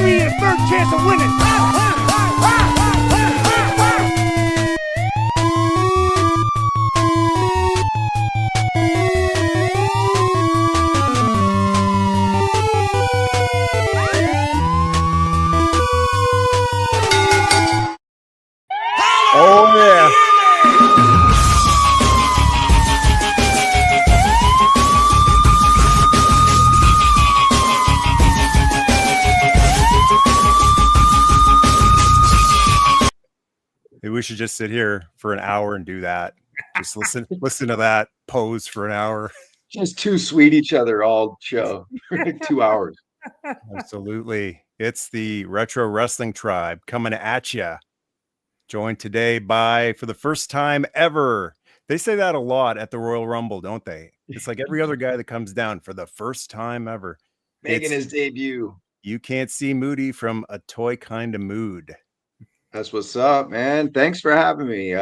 3 and a third chance of winning. Oh, yeah. Maybe we should just sit here for an hour and do that. Just listen to that pose for an hour. Just two sweet each other all show for 2 hours. Absolutely. It's the Retro Wrestling Tribe coming at you. Joined today by, for the first time ever, they say that a lot at the Royal Rumble, don't they? It's like every other guy that comes down for the first time ever. Making his debut. You can't see Moody from A Toy Kind of Mood. That's what's up, man. Thanks for having me.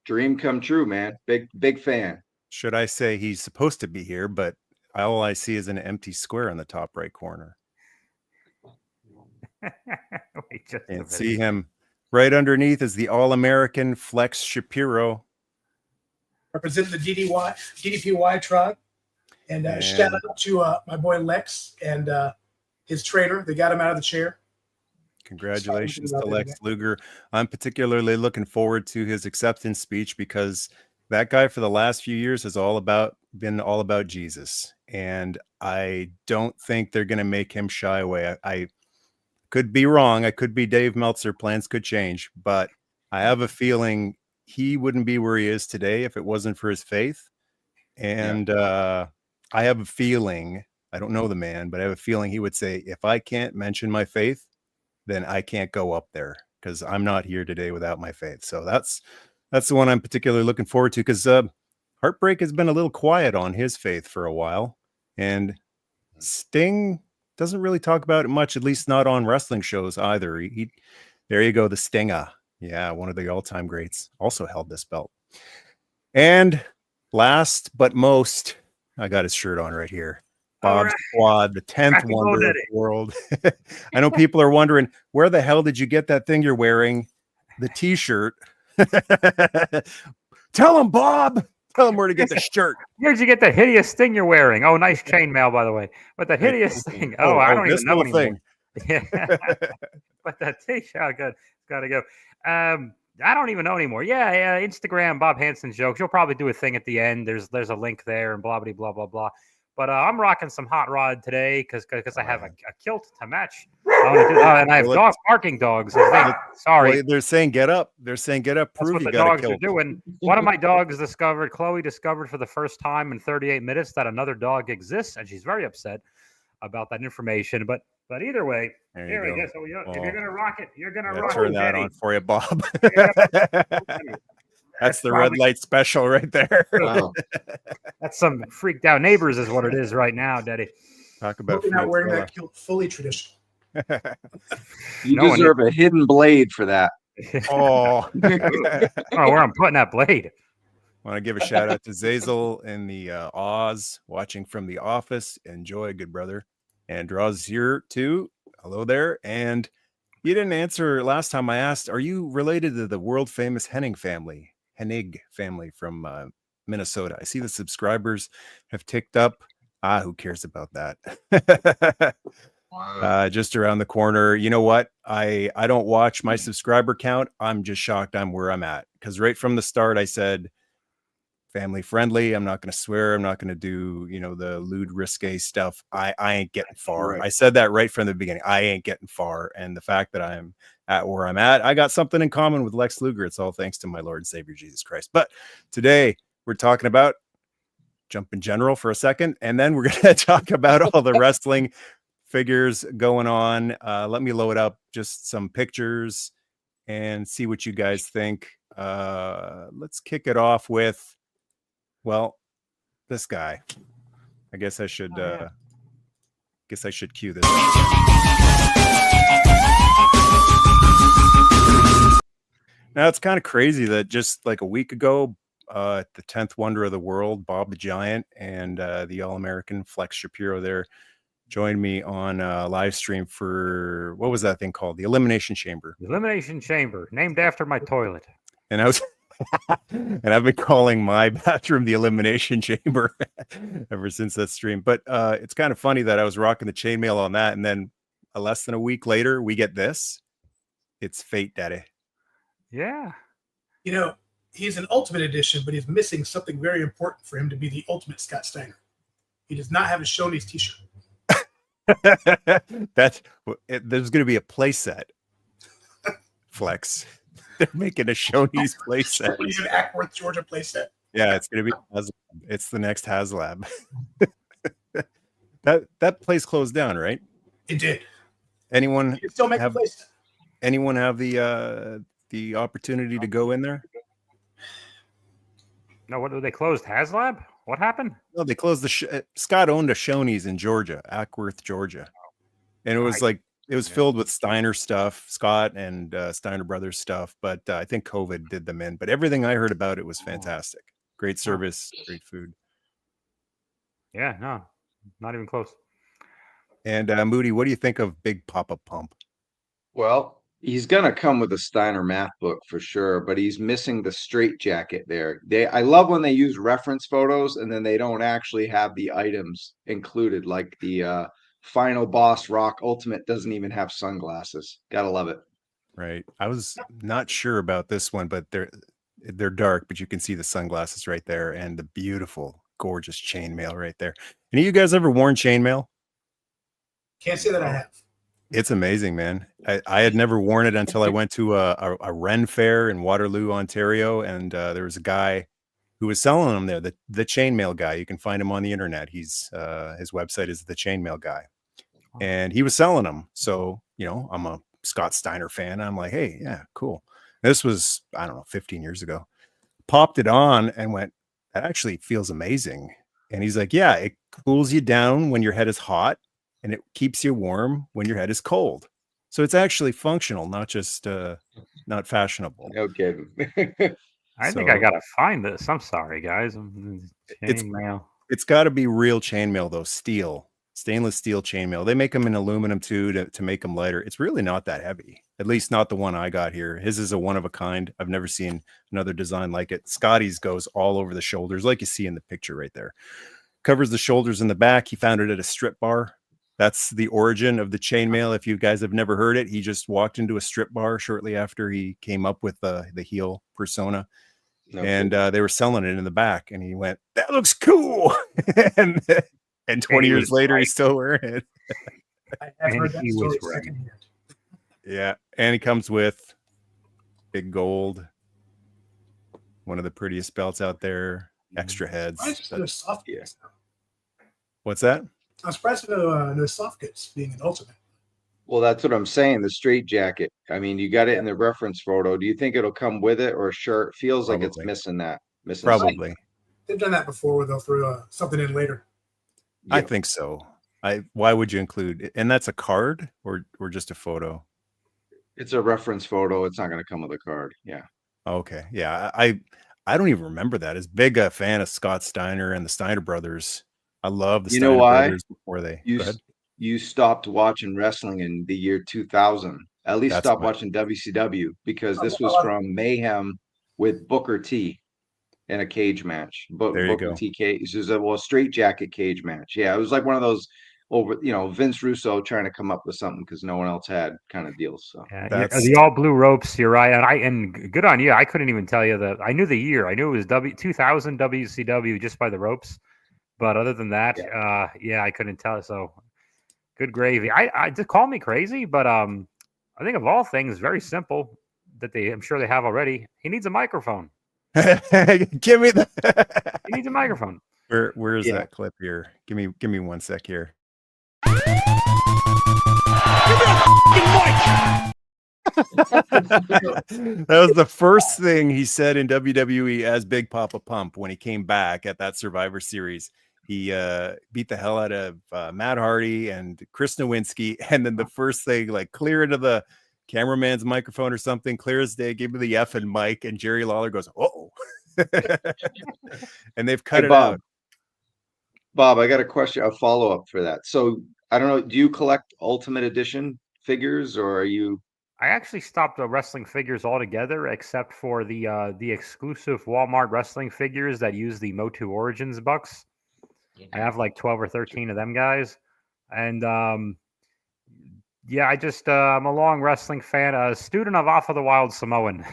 Dream come true, man. Big fan. Should I say he's supposed to be here, but all I see is an empty square in the top right corner. And see him. Right underneath is the All-American Flex Shapiro. Representing the DDPY tribe. And shout out to my boy Lex and his trainer. They got him out of the chair. Congratulations to Lex Luger. I'm particularly looking forward to his acceptance speech because that guy for the last few years has been all about Jesus. And I don't think they're going to make him shy away. I could be wrong. I could be Dave Meltzer. Plans could change, but I have a feeling he wouldn't be where he is today if it wasn't for his faith. And I have a feeling, I don't know the man, but I have a feeling he would say, if I can't mention my faith, then I can't go up there because I'm not here today without my faith. So that's the one I'm particularly looking forward to because Heartbreak has been a little quiet on his faith for a while. And Sting doesn't really talk about it much, at least not on wrestling shows either. There you go, the Stinger. Yeah, one of the all-time greats. Also held this belt. And last but most, I got his shirt on right here. Bob Squad, the 10th wonder of the world. I know people are wondering, where the hell did you get that thing you're wearing? The T-shirt. Tell him, Bob. Tell him where to get the shirt. Where'd you get the hideous thing you're wearing? Oh, nice chainmail, by the way. But the hideous thing. Oh, I don't even know anymore. Yeah. But that T-shirt, good. Got to go. I don't even know anymore. Yeah. Instagram, Bob Hansen jokes. You'll probably do a thing at the end. There's a link there and blah, blah, blah, blah, blah. But I'm rocking some hot rod today because I have a kilt to match. And I have barking dogs. Sorry. Well, they're saying get up. They're saying get up. Prove that's what the dogs are doing. One of my dogs Chloe discovered for the first time in 38 minutes that another dog exists, and she's very upset about that information. But either way, here we go. So if you're gonna rock it, you're gonna rock it. Turn that on for you, Bob. That's the red light special right there. Wow. That's some freaked out neighbors is what it is right now, Daddy. Talk about not wearing that kilt fully traditional. You deserve a hidden blade for that. Oh, where I'm putting that blade. I want to give a shout out to Zazel in the Oz watching from the office. Enjoy, good brother. And Draw's here too. Hello there. And you didn't answer last time I asked, are you related to the world famous Hennig family from Minnesota? I see the subscribers have ticked up. Who cares about that? Just around the corner. You know what? I don't watch my subscriber count. I'm just shocked I'm where I'm at. Because right from the start, I said, family friendly. I'm not going to swear. I'm not going to do, the lewd, risque stuff. I ain't getting far. Right. I said that right from the beginning. I ain't getting far. And the fact that I'm at where I'm at, I got something in common with Lex Luger. It's all thanks to my Lord and Savior, Jesus Christ. But today we're talking about jump in general for a second. And then we're going to talk about all the wrestling figures going on. Let me load up just some pictures and see what you guys think. Let's kick it off with, well, this guy. I guess I should cue this. Now it's kind of crazy that just like a week ago, the 10th wonder of the world, Bob the Giant, and the All-American Flex Shapiro there joined me on a live stream for, what was that thing called? The Elimination Chamber. The Elimination Chamber, named after my toilet. And I was, and I've been calling my bathroom the Elimination Chamber ever since that stream. But it's kind of funny that I was rocking the chainmail on that, and then less than a week later, we get this. It's fate, Daddy. Yeah. You know, he's an Ultimate Edition, but he's missing something very important for him to be the Ultimate Scott Steiner. He does not have a Shoney's t-shirt. There's going to be a play set. Flex. They're making a Shoney's play set. Shoney's an Ackworth, Georgia play set. Yeah, it's going to be HasLab. It's the next HasLab. that place closed down, right? It did. Anyone you can still make a play set. Anyone have the opportunity to go in there? No, what did they closed? HasLab? What happened? No, they closed Scott owned a Shoney's in Georgia, Ackworth, Georgia. And it was it was filled with Steiner stuff, Scott and Steiner Brothers stuff, but I think COVID did them in. But everything I heard about it was fantastic. Great service, great food. Yeah, no, not even close. And Moody, what do you think of Big Papa Pump? Well, he's gonna come with a Steiner math book for sure, but he's missing the straight jacket there. I love when they use reference photos and then they don't actually have the items included, like the Final Boss Rock Ultimate doesn't even have sunglasses. Gotta love it. Right. I was not sure about this one, but they're dark, but you can see the sunglasses right there and the beautiful, gorgeous chainmail right there. Any of you guys ever worn chainmail? Can't say that I have. It's amazing, man. I had never worn it until I went to a Ren fair in Waterloo, Ontario, and there was a guy who was selling them there. The chainmail guy. You can find him on the internet. His website is the Chainmail Guy, and he was selling them. So I'm a Scott Steiner fan. I'm like, hey, yeah, cool. This was, I don't know, 15 years ago. Popped it on and went, that actually feels amazing. And he's like, yeah, it cools you down when your head is hot, and it keeps you warm when your head is cold. So it's actually functional, not just not fashionable. Okay. I think I gotta find this. I'm sorry, guys. Chainmail. It's got to be real chainmail though, stainless steel chainmail. They make them in aluminum too to make them lighter. It's really not that heavy. At least not the one I got here. His is a one of a kind. I've never seen another design like it. Scotty's goes all over the shoulders, like you see in the picture right there. Covers the shoulders and the back. He found it at a strip bar. That's the origin of the chainmail. If you guys have never heard it, he just walked into a strip bar shortly after he came up with the heel persona. And they were selling it in the back, and he went, that looks cool. and 20 years later, he's still wearing it. I've heard that story secondhand. Yeah. And he comes with big gold, one of the prettiest belts out there, extra heads. Soft goods now. What's that? I'm surprised to know no soft goods being an ultimate. Well, that's what I'm saying. The straight jacket. I mean, you got it in the reference photo. Do you think it'll come with it, or sure? It feels like it's missing that. Probably. They've done that before where they'll throw something in later. Yeah. I think so. Why would you include it? And that's a card or just a photo? It's a reference photo. It's not going to come with a card. Yeah. Okay. Yeah. I don't even remember that. As big a fan of Scott Steiner and the Steiner brothers. I love the Steiner brothers before you stopped watching wrestling in the year 2000. At least stop watching WCW, because this was from Mayhem with Booker T in a cage match. Booker T cage. It was a straight jacket cage match. Yeah, it was like one of those Vince Russo trying to come up with something because no one else had kind of deals. So the all blue ropes, you're right. And good on you. I couldn't even tell you I knew the year. I knew it was 2000 WCW just by the ropes. But other than that, I couldn't tell. So good gravy. I just call me crazy, but I think of all things, very simple that I'm sure they have already. He needs a microphone. Give me that. He needs a microphone. Where is that clip here? Give me 1 sec here. Give me a That was the first thing he said in WWE as Big Papa Pump when he came back at that Survivor Series. He beat the hell out of Matt Hardy and Chris Nowinski, and then the first thing, like, clear into the cameraman's microphone or something, clear as day, gave me the effing mic, and Jerry Lawler goes, "Oh," and they've cut it out. Bob, I got a question, a follow up for that. So I don't know. Do you collect Ultimate Edition figures, or are you? I actually stopped wrestling figures altogether, except for the exclusive Walmart wrestling figures that use the Motu Origins bucks. I have like 12 or 13 of them guys, and yeah, I'm a long wrestling fan, a student of Off of the Wild Samoan.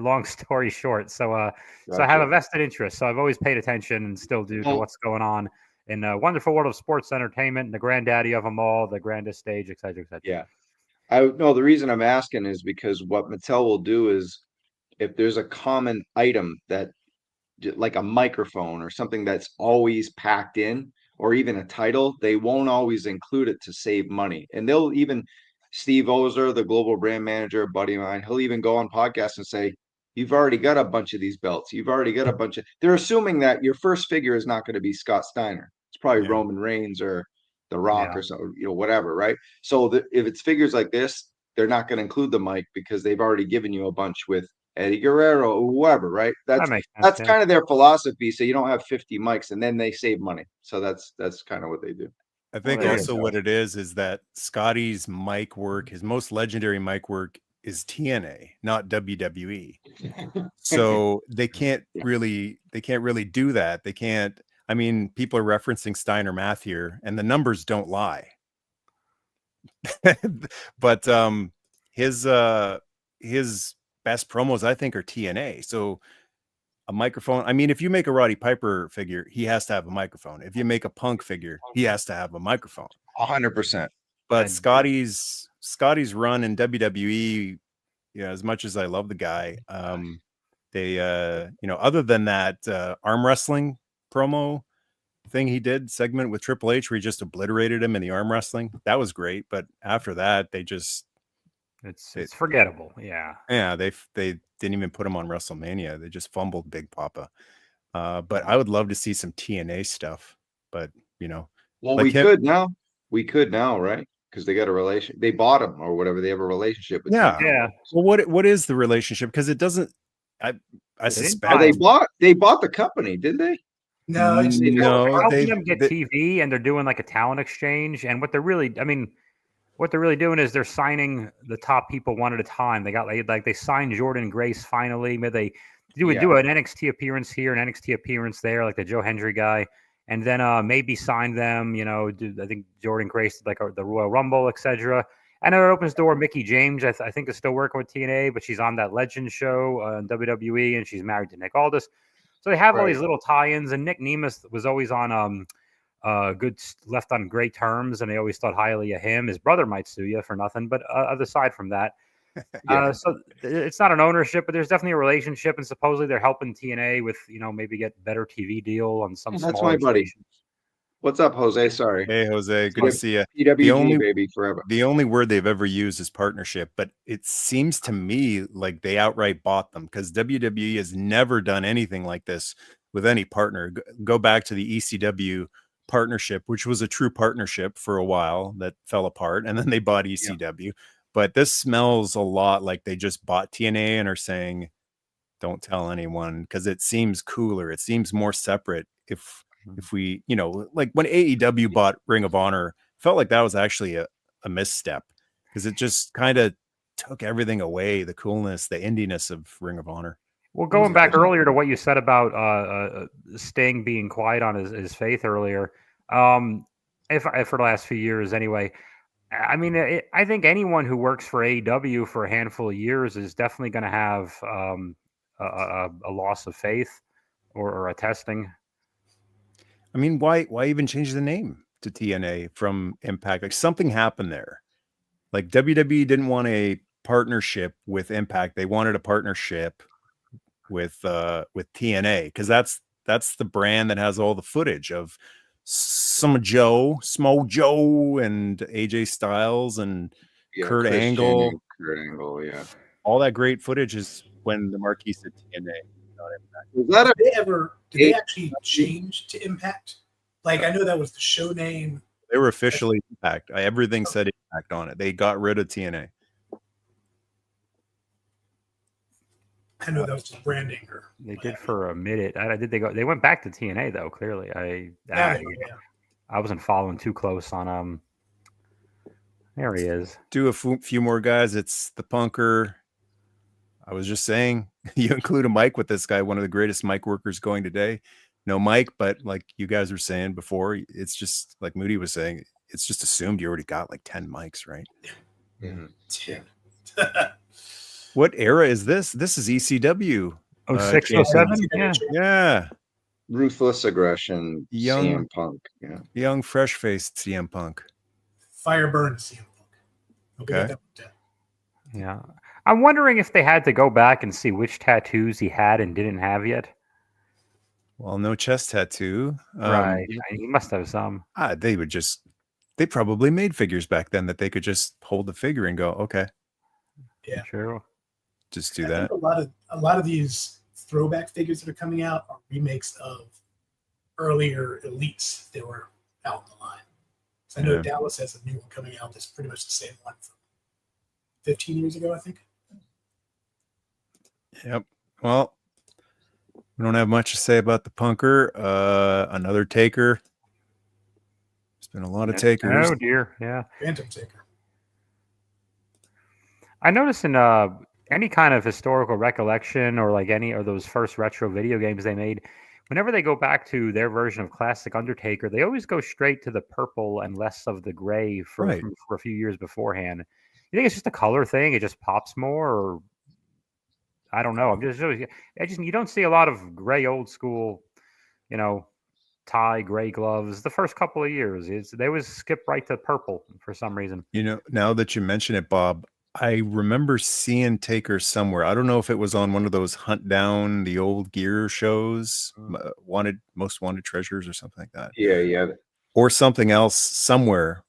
Long story short, so I have a vested interest. So I've always paid attention and still do to what's going on in the wonderful world of sports entertainment, the granddaddy of them all, the grandest stage, et cetera, et cetera. Yeah. The reason I'm asking is because what Mattel will do is if there's a common item that like a microphone or something that's always packed in, or even a title, they won't always include it to save money. And they'll even, Steve Ozer, the global brand manager, a buddy of mine, he'll even go on podcasts and say, you've already got a bunch of these belts. You've already got a bunch of, they're assuming that your first figure is not going to be Scott Steiner. It's probably Roman Reigns or The Rock or something, whatever. Right. So if it's figures like this, they're not going to include the mic because they've already given you a bunch with Eddie Guerrero or whoever, right? That's kind of their philosophy. So you don't have 50 mics, and then they save money. So that's kind of what they do. I think also what it is that Scotty's mic work, his most legendary mic work, is TNA, not WWE. So they can't really do that. They can't. I mean, people are referencing Steiner math here, and the numbers don't lie. But his best promos, I think, are TNA. So a microphone. I mean, if you make a Roddy Piper figure, he has to have a microphone. If you make a Punk figure, he has to have a microphone. 100%. But Scotty's run in WWE, as much as I love the guy, they other than that arm wrestling promo thing he did segment with Triple H where he just obliterated him in the arm wrestling, that was great. But after that, they just it's forgettable. Yeah, they didn't even put him on WrestleMania. They just fumbled Big Papa. But I would love to see some TNA stuff. But well, like we could now, right? Because they got a relation. They bought him or whatever. They have a relationship with him. Yeah. Well, what is the relationship? Because it doesn't. I suspect they bought the company, didn't they? No, helping them get TV, and they're doing like a talent exchange. And what they're really doing is they're signing the top people one at a time. They got they signed Jordan Grace finally. Maybe they do an NXT appearance here, an NXT appearance there, like the Joe Hendry guy, and then maybe sign them. I think Jordan Grace did like the Royal Rumble, etc. And it opens door. Mickie James, I think, is still working with TNA, but she's on that Legend show in WWE, and she's married to Nick Aldis. So they have all these little tie-ins, and Nick Nemeth was always on good left on great terms, and they always thought highly of him. His brother might sue you for nothing, but aside from that, so it's not an ownership, but there's definitely a relationship, and supposedly they're helping TNA with maybe get better TV deal on some. That's my buddy. Stations. What's up, Jose? Sorry. Hey, Jose. Good to see you. PWG, baby, forever. The only word they've ever used is partnership, but it seems to me like they outright bought them because WWE has never done anything like this with any partner. Go back to the ECW partnership, which was a true partnership for a while that fell apart, and then they bought ECW. Yeah. But this smells a lot like they just bought TNA and are saying, don't tell anyone, because it seems cooler. It seems more separate. If we, like when AEW bought Ring of Honor, felt like that was actually a misstep because it just kind of took everything away, the coolness, the indiness of Ring of Honor. Well, going back earlier to what you said about Sting being quiet on his faith earlier, if for the last few years anyway, I mean, I think anyone who works for AEW for a handful of years is definitely going to have a loss of faith or a testing. I mean, why even change the name to TNA from Impact? Like something happened there. Like WWE didn't want a partnership with Impact; they wanted a partnership with TNA because that's the brand that has all the footage of Small Joe, and AJ Styles and Kurt Angle. Yeah. All that great footage is when the marquee said TNA. Did they actually change to Impact? Like, I know that was the show name. They were officially Impact. Everything said Impact on it. They got rid of TNA. I know that was just branding. They did for a minute. They went back to TNA though. Clearly, I wasn't following too close on There he is. Do a few more guys. It's the Punker. I was just saying, you include a mic with this guy, one of the greatest mic workers going today. No mic, but like you guys were saying before, it's just like Moody was saying, it's just assumed you already got like 10 mics, right? Yeah. What era is this? This is ECW. 06, 07? Yeah. Yeah. Ruthless Aggression, Young CM Punk. Yeah. Young, fresh-faced CM Punk. Fireburn CM Punk. Okay. Yeah. I'm wondering if they had to go back and see which tattoos he had and didn't have yet. Well, no chest tattoo. Right. He must have some. They probably made figures back then that they could just hold the figure and go, okay. Yeah. True. Just do that. A lot of these throwback figures that are coming out are remakes of earlier elites that were out in the line. So I know Dallas has a new one coming out that's pretty much the same one from 15 years ago, I think. Yep. Well, we don't have much to say about the Punker. Another taker. There's been a lot of takers. Oh dear, yeah. Phantom Taker. I noticed in any kind of historical recollection or like any of those first retro video games they made, whenever they go back to their version of classic Undertaker, they always go straight to the purple and less of the gray for a few years beforehand. You think it's just a color thing? It just pops more, or I don't know. You don't see a lot of gray old school, tie gray gloves the first couple of years. They always skip right to purple for some reason. Now that you mention it, Bob, I remember seeing Taker somewhere. I don't know if it was on one of those hunt down the old gear shows, most wanted treasures or something like that. Yeah. Or something else somewhere.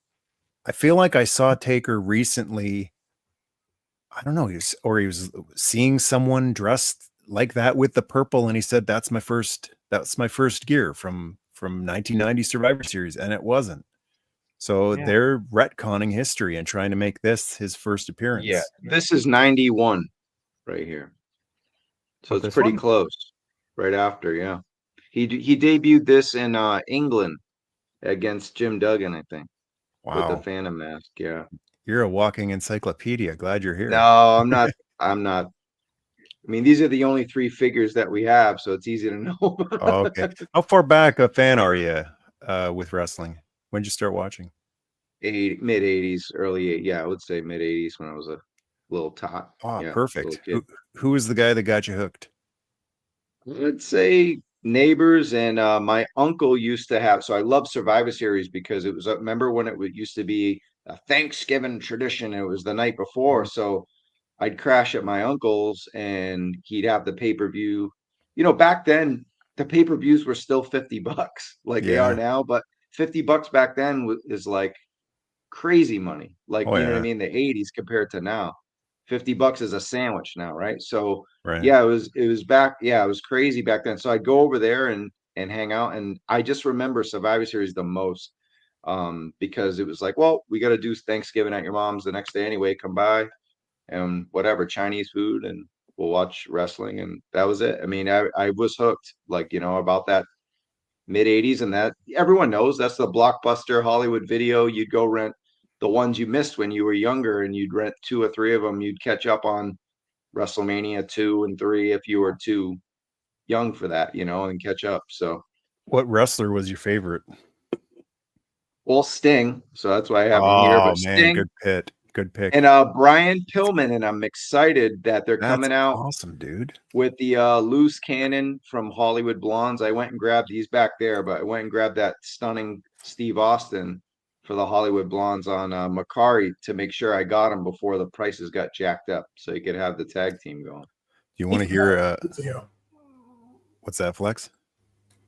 I feel like I saw Taker recently. I don't know. He was seeing someone dressed like that with the purple, and he said, "That's my first gear from 1990 Survivor Series," and it wasn't. So they're retconning history and trying to make this his first appearance. Yeah, this is 91 right here. So it's pretty close. Right after, yeah. He debuted this in England against Jim Duggan, I think. Wow. With the Phantom mask, yeah. You're a walking encyclopedia. Glad you're here. No, I'm not. I mean, these are the only 3 figures that we have, so it's easy to know. Okay. How far back a fan are you with wrestling? When did you start watching? Mid 80s, early, yeah, I would say mid 80s when I was a little tot. Oh, yeah, perfect. Who was the guy that got you hooked? I'd say neighbors, and my uncle used to have. So I love Survivor Series because it was. Remember when it used to be a Thanksgiving tradition? It was the night before, so I'd crash at my uncle's, and he'd have the pay-per-view. Back then the pay-per-views were still $50, like they are now, but $50 back then is like crazy money. Like, you know what I mean? The 80s compared to now. $50 is a sandwich now, right? So yeah, it was back. Yeah, it was crazy back then. So I'd go over there and hang out. And I just remember Survivor Series the most. Because it was like, well, we got to do Thanksgiving at your mom's the next day anyway. Come by and whatever, Chinese food, and we'll watch wrestling. And that was it. I mean, I was hooked, like, about that mid 80s, and that everyone knows that's the blockbuster Hollywood video. You'd go rent the ones you missed when you were younger, and you'd rent 2 or 3 of them. You'd catch up on WrestleMania 2 and 3 if you were too young for that, and catch up. So what wrestler was your favorite? Well, Sting. So that's why I have him here. But man, Sting, good pick. And Brian Pillman, and I'm excited that they're coming out. Awesome, dude. With the loose cannon from Hollywood Blondes. I went and grabbed these back there, but I went and grabbed that stunning Steve Austin for the Hollywood Blondes on Macari to make sure I got them before the prices got jacked up, so you could have the tag team going. Do you want to hear what's that, Flex?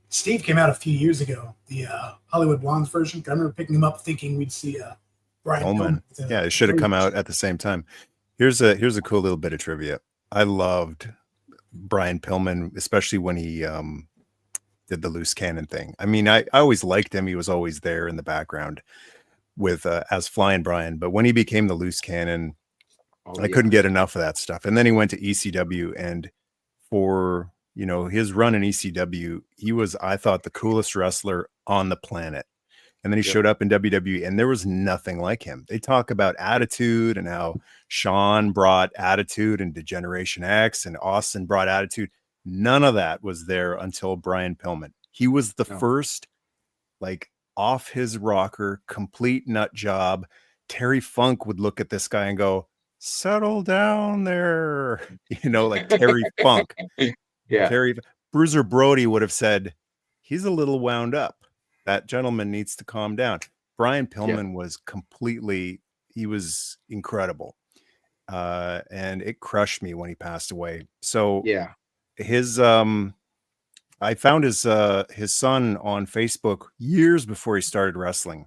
Steve came out a few years ago, the Hollywood Blondes version. I remember picking him up thinking we'd see Brian Pillman. Yeah, it should have come out at the same time. Here's a cool little bit of trivia. I loved Brian Pillman, especially when he did the loose cannon thing. I mean, I always liked him. He was always there in the background with as Flying Brian. But when he became the loose cannon, I couldn't get enough of that stuff. And then he went to ECW, and for his run in ECW, he was, I thought, the coolest wrestler on the planet. And then he showed up in WWE, and there was nothing like him. They talk about attitude and how Shawn brought attitude into Generation X and Austin brought attitude. None of that was there until Brian Pillman. He was the first, like, off his rocker, complete nut job. Terry Funk would look at this guy and go, settle down there. You know, like Terry Funk. Bruiser Brody would have said, he's a little wound up. That gentleman needs to calm down. Brian Pillman was completely, he was incredible. And it crushed me when he passed away. So his, I found his son on Facebook years before he started wrestling,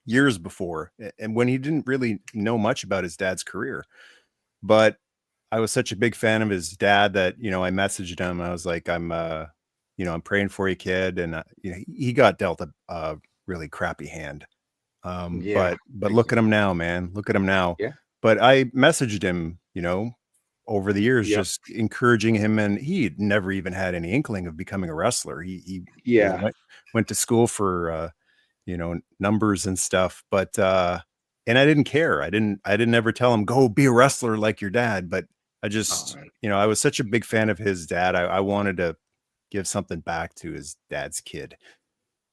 years before. And when he didn't really know much about his dad's career, but I was such a big fan of his dad that, you know, I messaged him. I was like, I'm praying for you, kid. And you know, he got dealt a really crappy hand. But look at him now, man. Look at him now. But I messaged him, you know, over the years, just encouraging him, and he never even had any inkling of becoming a wrestler. He went to school for you know, numbers and stuff, but and I didn't care. I didn't ever tell him, go be a wrestler like your dad. But I just, you know, I was such a big fan of his dad. I wanted to give something back to his dad's kid.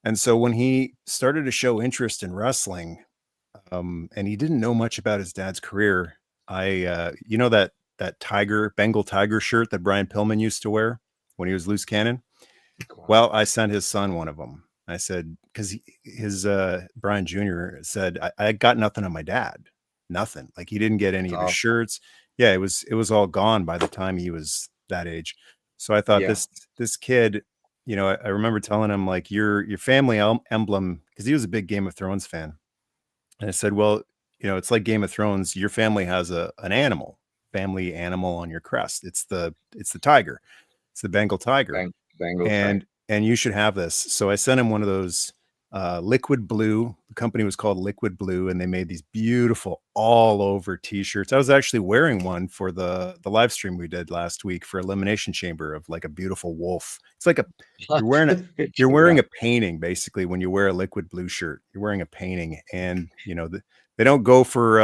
And so when he started to show interest in wrestling, and he didn't know much about his dad's career, you know, that Bengal tiger shirt that Brian Pillman used to wear when he was loose cannon. Well, I sent his son one of them. I said, because his Brian Jr. said, I got nothing on my dad, nothing. Like, he didn't get any of his shirts. Yeah, it was all gone by the time he was that age. So I thought this kid, you know, I remember telling him, like, your family emblem, because he was a big Game of Thrones fan. And I said, well, you know, it's like Game of Thrones. Your family has an family animal on your crest. It's the tiger. It's the Bengal tiger. And you should have this. So I sent him one of those liquid blue. The company was called Liquid Blue, and they made these beautiful all over t-shirts. I was actually wearing one for the live stream we did last week for Elimination Chamber, of like a beautiful wolf. It's like you're wearing a painting, basically. When you wear a liquid blue shirt, you're wearing a painting. And you know, they don't go for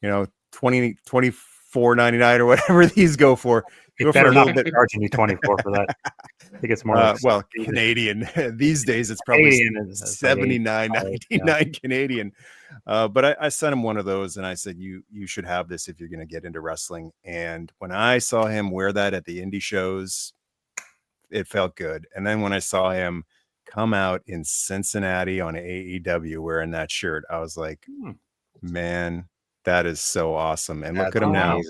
you know, $24.99 or whatever these go for. It's better not be charging you 24 for that. I think it's more like well, Canadian these days. It's probably $79.99 Canadian. But I sent him one of those, and I said, you should have this if you're going to get into wrestling. And when I saw him wear that at the indie shows, it felt good. And then when I saw him come out in Cincinnati on AEW wearing that shirt, I was like, man, that is so awesome. And look at him now.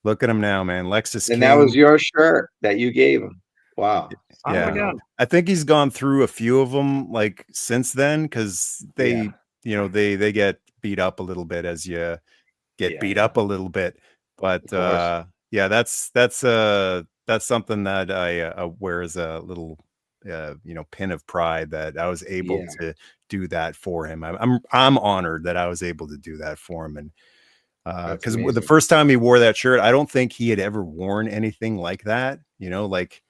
Look at him now, man. Lexus King. And that was your shirt that you gave him. Wow. Yeah. I think he's gone through a few of them, like, since then, because they, you know, they get beat up a little bit as you get beat up a little bit. But yeah, that's something that I wear as a little you know, pin of pride, that I was able to do that for him. I'm honored that I was able to do that for him. And because the first time he wore that shirt, I don't think he had ever worn anything like that. You know, like,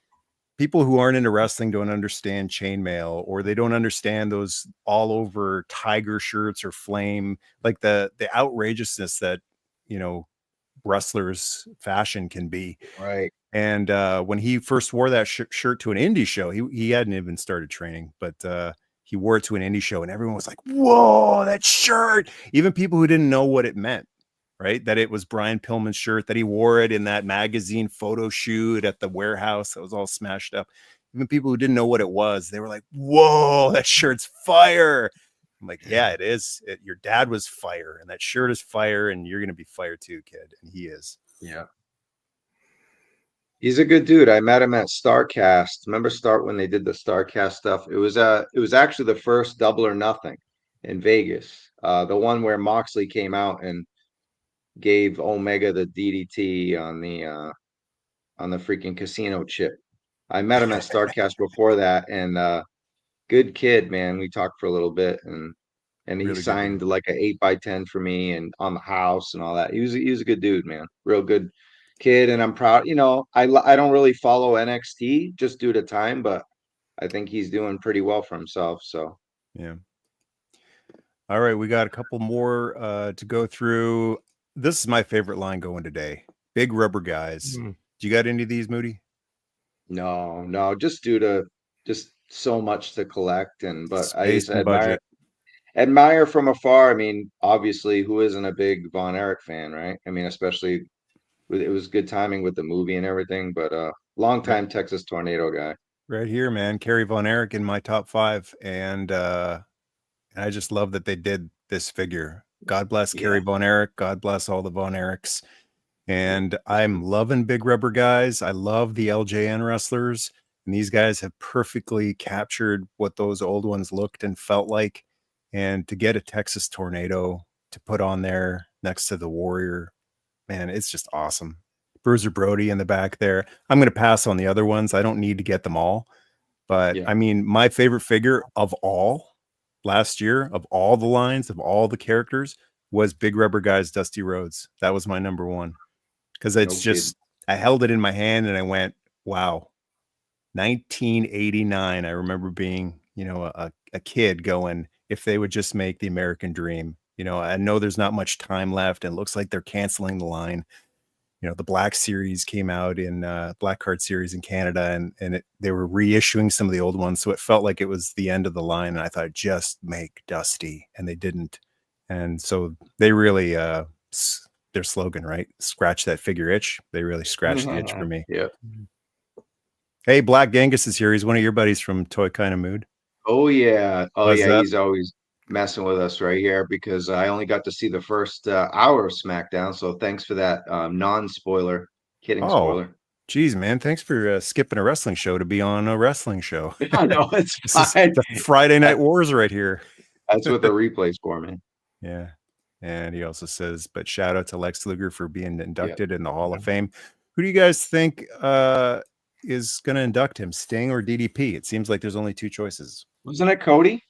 people who aren't into wrestling don't understand chainmail, or they don't understand those all over tiger shirts or flame, like the outrageousness that, you know, wrestlers fashion can be. Right. And when he first wore that shirt to an indie show, he hadn't even started training, but he wore it to an indie show, and everyone was like, whoa, that shirt. Even people who didn't know what it meant. Right, that it was Brian Pillman's shirt, that he wore it in that magazine photo shoot at the warehouse that was all smashed up. Even people who didn't know what it was, they were like, whoa, that shirt's fire. I'm like, yeah, it is. Your dad was fire, and that shirt is fire, and you're going to be fire too, kid. And he is. Yeah. He's a good dude. I met him at StarCast. Remember when they did the StarCast stuff? It was actually the first Double or Nothing in Vegas. The one where Moxley came out and gave Omega the DDT on the freaking casino chip. I met him at StarCast before that, and good kid, man. We talked for a little bit, and he really signed like an 8x10 for me, and on the house and all that. He was a good dude, man. Real good kid, and I'm proud. You know, I don't really follow NXT just due to time, but I think he's doing pretty well for himself. So yeah. All right, we got a couple more to go through. This is my favorite line going today. Big rubber guys. Do you got any of these, Moody? No, just due to just so much to collect, but I Space just and budget. admire from afar. I mean, obviously, who isn't a big Von Erich fan, right? I mean, especially it was good timing with the movie and everything, but longtime Texas Tornado guy. Right here, man. Kerry Von Erich in my top 5, and I just love that they did this figure. God bless Kerry Von Erich. God bless all the Von Erichs. And I'm loving big rubber guys. I love the LJN wrestlers, and these guys have perfectly captured what those old ones looked and felt like. And to get a Texas Tornado to put on there next to the Warrior, man, it's just awesome. Bruiser Brody in the back there. I'm going to pass on the other ones. I don't need to get them all. But I mean, my favorite figure of all last year, of all the lines, of all the characters, was Big Rubber Guy's Dusty Rhodes. That was my number one. Because it's just, I held it in my hand and I went, wow. 1989. I remember being, a kid going, if they would just make the American Dream. I know there's not much time left and it looks like they're canceling the line. The Black Series came out in Black Card Series in Canada, and they were reissuing some of the old ones. So it felt like it was the end of the line. And I thought, just make Dusty. And they didn't. And so they really, their slogan, right? Scratch that figure itch. They really scratched the itch for me. Yeah. Hey, Black Genghis is here. He's one of your buddies from Toy Kind of Mood. Oh, yeah. What's up? He's always messing with us right here because I only got to see the first hour of SmackDown. So thanks for that non-spoiler. Kidding, spoiler. Geez, man. Thanks for skipping a wrestling show to be on a wrestling show. I know, it's fine. Friday Night Wars right here. That's what the replay's for, man. Yeah. And he also says, but shout out to Lex Luger for being inducted in the Hall of Fame. Who do you guys think is going to induct him, Sting or DDP? It seems like there's only two choices. Wasn't it Cody?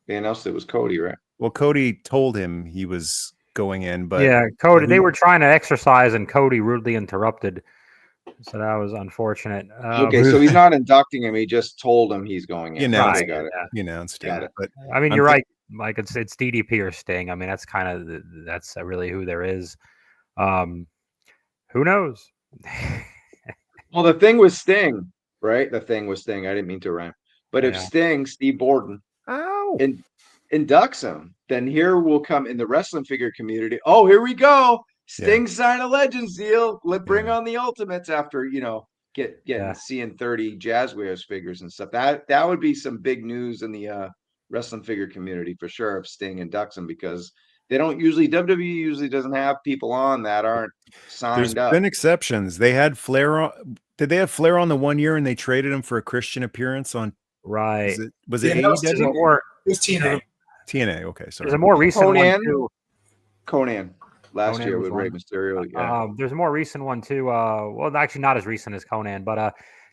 They announced it was Cody, right? Well, Cody told him he was going in, but Cody. They were trying to exercise, and Cody rudely interrupted. So that was unfortunate. Okay, so he's not inducting him; he just told him he's going in. He announced it. He announced it. But I mean, you're right, Mike. It's DDP or Sting. I mean, that's kind of that's really who there is. Who knows? Well, the thing was Sting, right? The thing was Sting. I didn't mean to rhyme, but if Sting, Steve Borden, inducts him, then here will come in the wrestling figure community. Oh, here we go. Sting signed a Legends deal. Let's bring on the Ultimates after seeing 30 Jazzwares figures and stuff. That would be some big news in the wrestling figure community for sure if Sting inducts him, because they don't usually, WWE usually doesn't have people on that aren't signed up. There's been exceptions. They had Flair on. Did they have Flair on the 1 year and they traded him for a Christian appearance on? Right. Was it AEW? It was TNA. TNA. Okay. Sorry. There's a more recent one too. Conan. Last year with Rey Mysterio. There's a more recent one too. Well, actually not as recent as Conan, but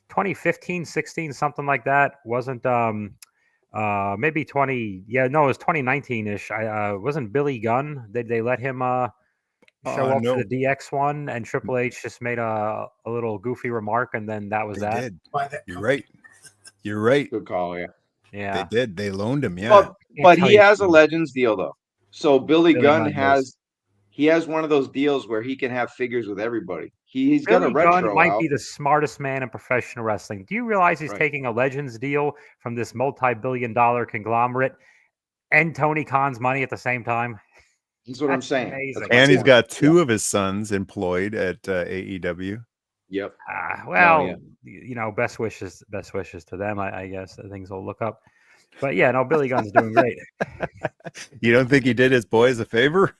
2015, 16, something like that. Wasn't maybe 20. Yeah, no, it was 2019-ish. Wasn't Billy Gunn. They let him show up for the DX one, and Triple H just made a little goofy remark, and then that was that. You're right. You're right. Good call. Yeah. They did. They loaned him. Yeah. But he has a Legends deal though. So Billy Gunn has. He has one of those deals where he can have figures with everybody. He's got a retro. Gunn might be the smartest man in professional wrestling. Do you realize he's taking a Legends deal from this multi-billion-dollar conglomerate and Tony Khan's money at the same time? That's what I'm saying. And he's got two of his sons employed at AEW. Yep. Best wishes to them. I guess things will look up. But yeah, no, Billy Gunn's doing great. You don't think he did his boys a favor?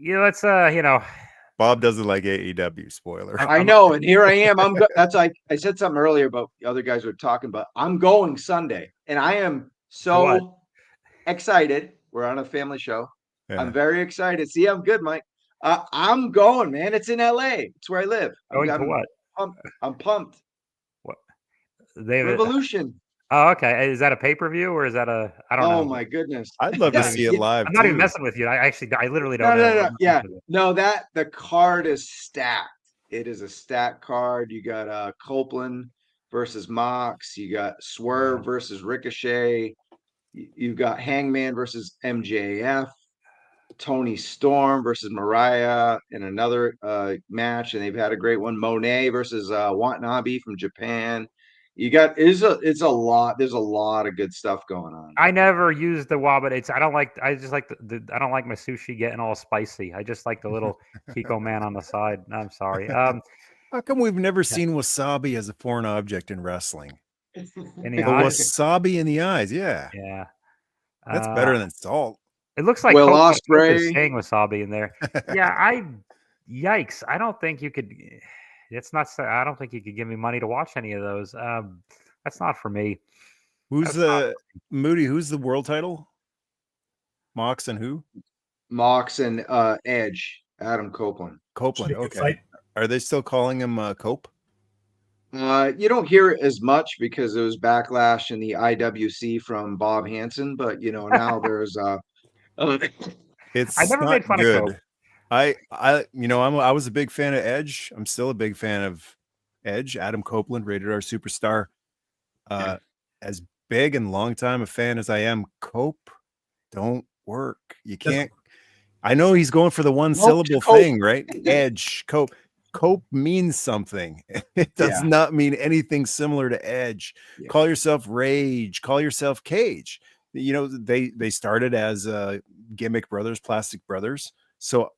Let's Bob doesn't like AEW. Spoiler. I know, and here I am. That's like I said something earlier about the other guys were talking about. I'm going Sunday, and I am so excited. We're on a family show. Yeah. I'm very excited. See, I'm good, Mike. I'm going, man. It's in LA. It's where I live. Going to what? I'm pumped. What? Revolution. Oh, okay. Is that a pay-per-view or is that I don't know. Oh my goodness. I'd love to see it live. I'm not even messing with you. I literally don't know. No. Yeah. No, the card is stacked. It is a stacked card. You got Copeland versus Mox. You got Swerve versus Ricochet. You've got Hangman versus MJF, Tony Storm versus Mariah in another match, and they've had a great one. Monet versus Watanabe from Japan. You got it's a lot. There's a lot of good stuff going on. I never use the Wobble. I don't like. I just like I don't like my sushi getting all spicy. I just like the little Kiko man on the side. I'm sorry. How come we've never seen wasabi as a foreign object in wrestling? In the eyes? Wasabi in the eyes, yeah. Yeah. That's better than salt. It looks like Will Coke Ospreay is saying wasabi in there. Yeah, yikes. I don't think you could. It's not. I don't think you could give me money to watch any of those. That's not for me. Who's Moody? Who's the world title? Mox and who? Mox and Edge. Adam Copeland. Okay. Are they still calling him Cope? You don't hear it as much because there was backlash in the IWC from Bob Hansen, but now there's it's I never made fun good. of Cope. I was a big fan of Edge. I'm still a big fan of Edge. Adam Copeland, rated R superstar. As big and long time a fan as I am, Cope don't work. You can't. I know he's going for the one syllable thing, right? Edge, Cope. Cope means something. It does not mean anything similar to Edge. Yeah. Call yourself Rage. Call yourself Cage. They started as gimmick brothers, plastic brothers. So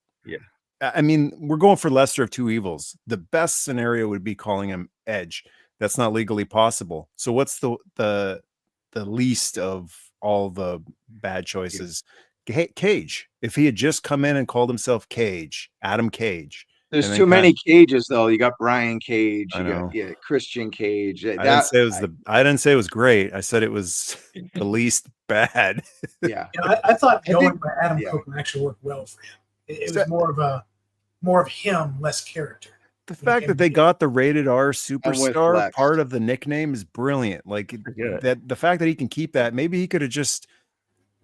I mean, we're going for lesser of two evils. The best scenario would be calling him Edge. That's not legally possible. So what's the least of all the bad choices? Cage. If he had just come in and called himself Cage, Adam Cage. There's too many Cages, though. You got Brian Cage, you got Christian Cage. I didn't say it was great. I said it was the least bad. Yeah, I thought going by Adam Copeland actually worked well for him. It was more of him, less character. The fact that they got the rated R superstar part of the nickname is brilliant. Like that, the fact that he can keep that, maybe he could have just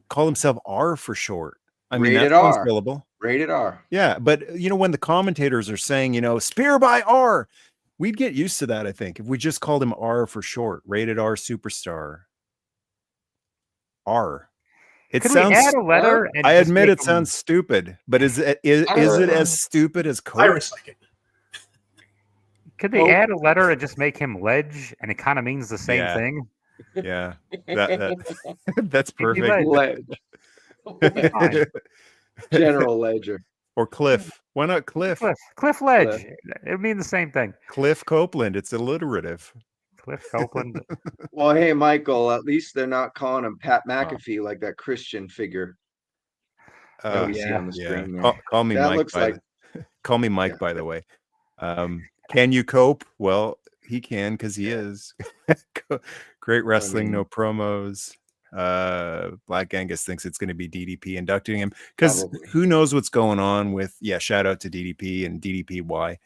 called himself R for short. I mean, rated that sounds R. billable. Rated R. Yeah, but when the commentators are saying, spear by R, we'd get used to that, I think, if we just called him R for short, rated R superstar. R. It Could sounds. We add a letter? I admit it sounds stupid, but is it as stupid as Cope? Iris like it. Could they add a letter and just make him Ledge, and it kind of means the same thing? Yeah, that's perfect. Ledge. General Ledger or Cliff. Why not Cliff? Cliff Ledge. It would mean the same thing. Cliff Copeland. It's alliterative. Cliff Copeland. Well, hey, Michael. At least they're not calling him Pat McAfee like that Christian figure that we see on the screen. Call me Mike. Call me Mike. By the way, can you cope? Well, he can because he is. Great wrestling, no promos. Black Angus thinks it's going to be DDP inducting him because who knows what's going on with shout out to DDP and DDPY.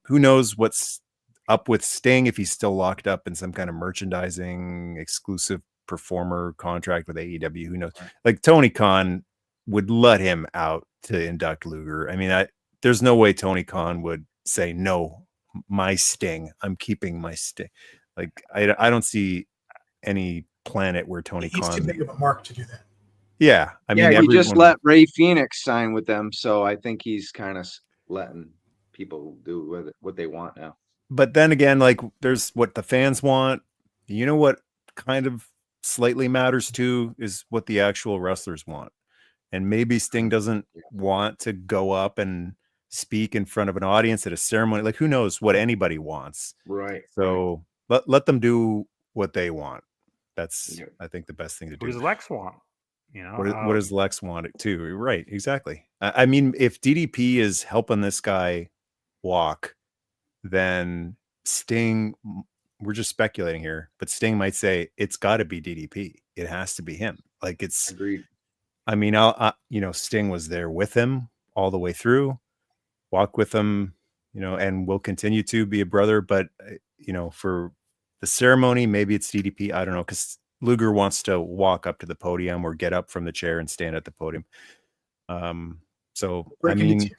Who knows what's up with Sting if he's still locked up in some kind of merchandising exclusive performer contract with AEW. Who knows? Like Tony Khan would let him out to induct Luger. I mean, there's no way Tony Khan would say no, my Sting, I'm keeping my Sting. Like I don't see any planet where Tony Khan. He's too big of a mark to do that. Yeah, I mean, he just let Ray Phoenix sign with them, so I think he's kind of letting people do with it what they want now. But then again, like there's what the fans want. You know what kind of slightly matters too is what the actual wrestlers want. And maybe Sting doesn't want to go up and speak in front of an audience at a ceremony. Like who knows what anybody wants. Right. So let them do what they want. That's I think the best thing to do. What does Lex want? What does Lex want it too? Right, exactly. I mean, if DDP is helping this guy walk, then Sting, we're just speculating here, but Sting might say it's got to be DDP. It has to be him. Like it's. Agreed. I mean, Sting was there with him all the way through, walk with him, and will continue to be a brother. But for the ceremony, maybe it's DDP. I don't know, because Luger wants to walk up to the podium or get up from the chair and stand at the podium. So I mean,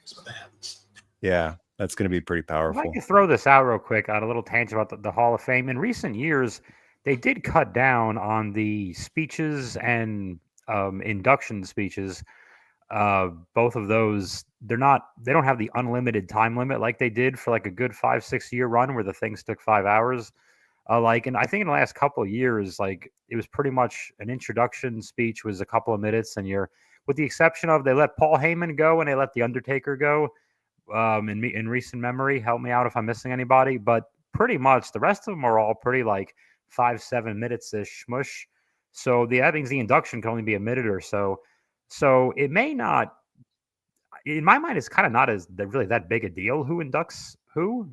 yeah, that's going to be pretty powerful. I'd like to throw this out real quick on a little tangent about the Hall of Fame. In recent years, they did cut down on the speeches and induction speeches. Both of those, they don't have the unlimited time limit like they did for like a good 5-6 year run where the things took 5 hours. And I think in the last couple of years, like it was pretty much an introduction speech was a couple of minutes, and with the exception of they let Paul Heyman go and they let the Undertaker go. In recent memory, help me out if I'm missing anybody, but pretty much the rest of them are all pretty like 5-7 minutes ish smush. So that means the induction can only be a minute or so. So it may not. In my mind, it's kind of not really that big a deal who inducts who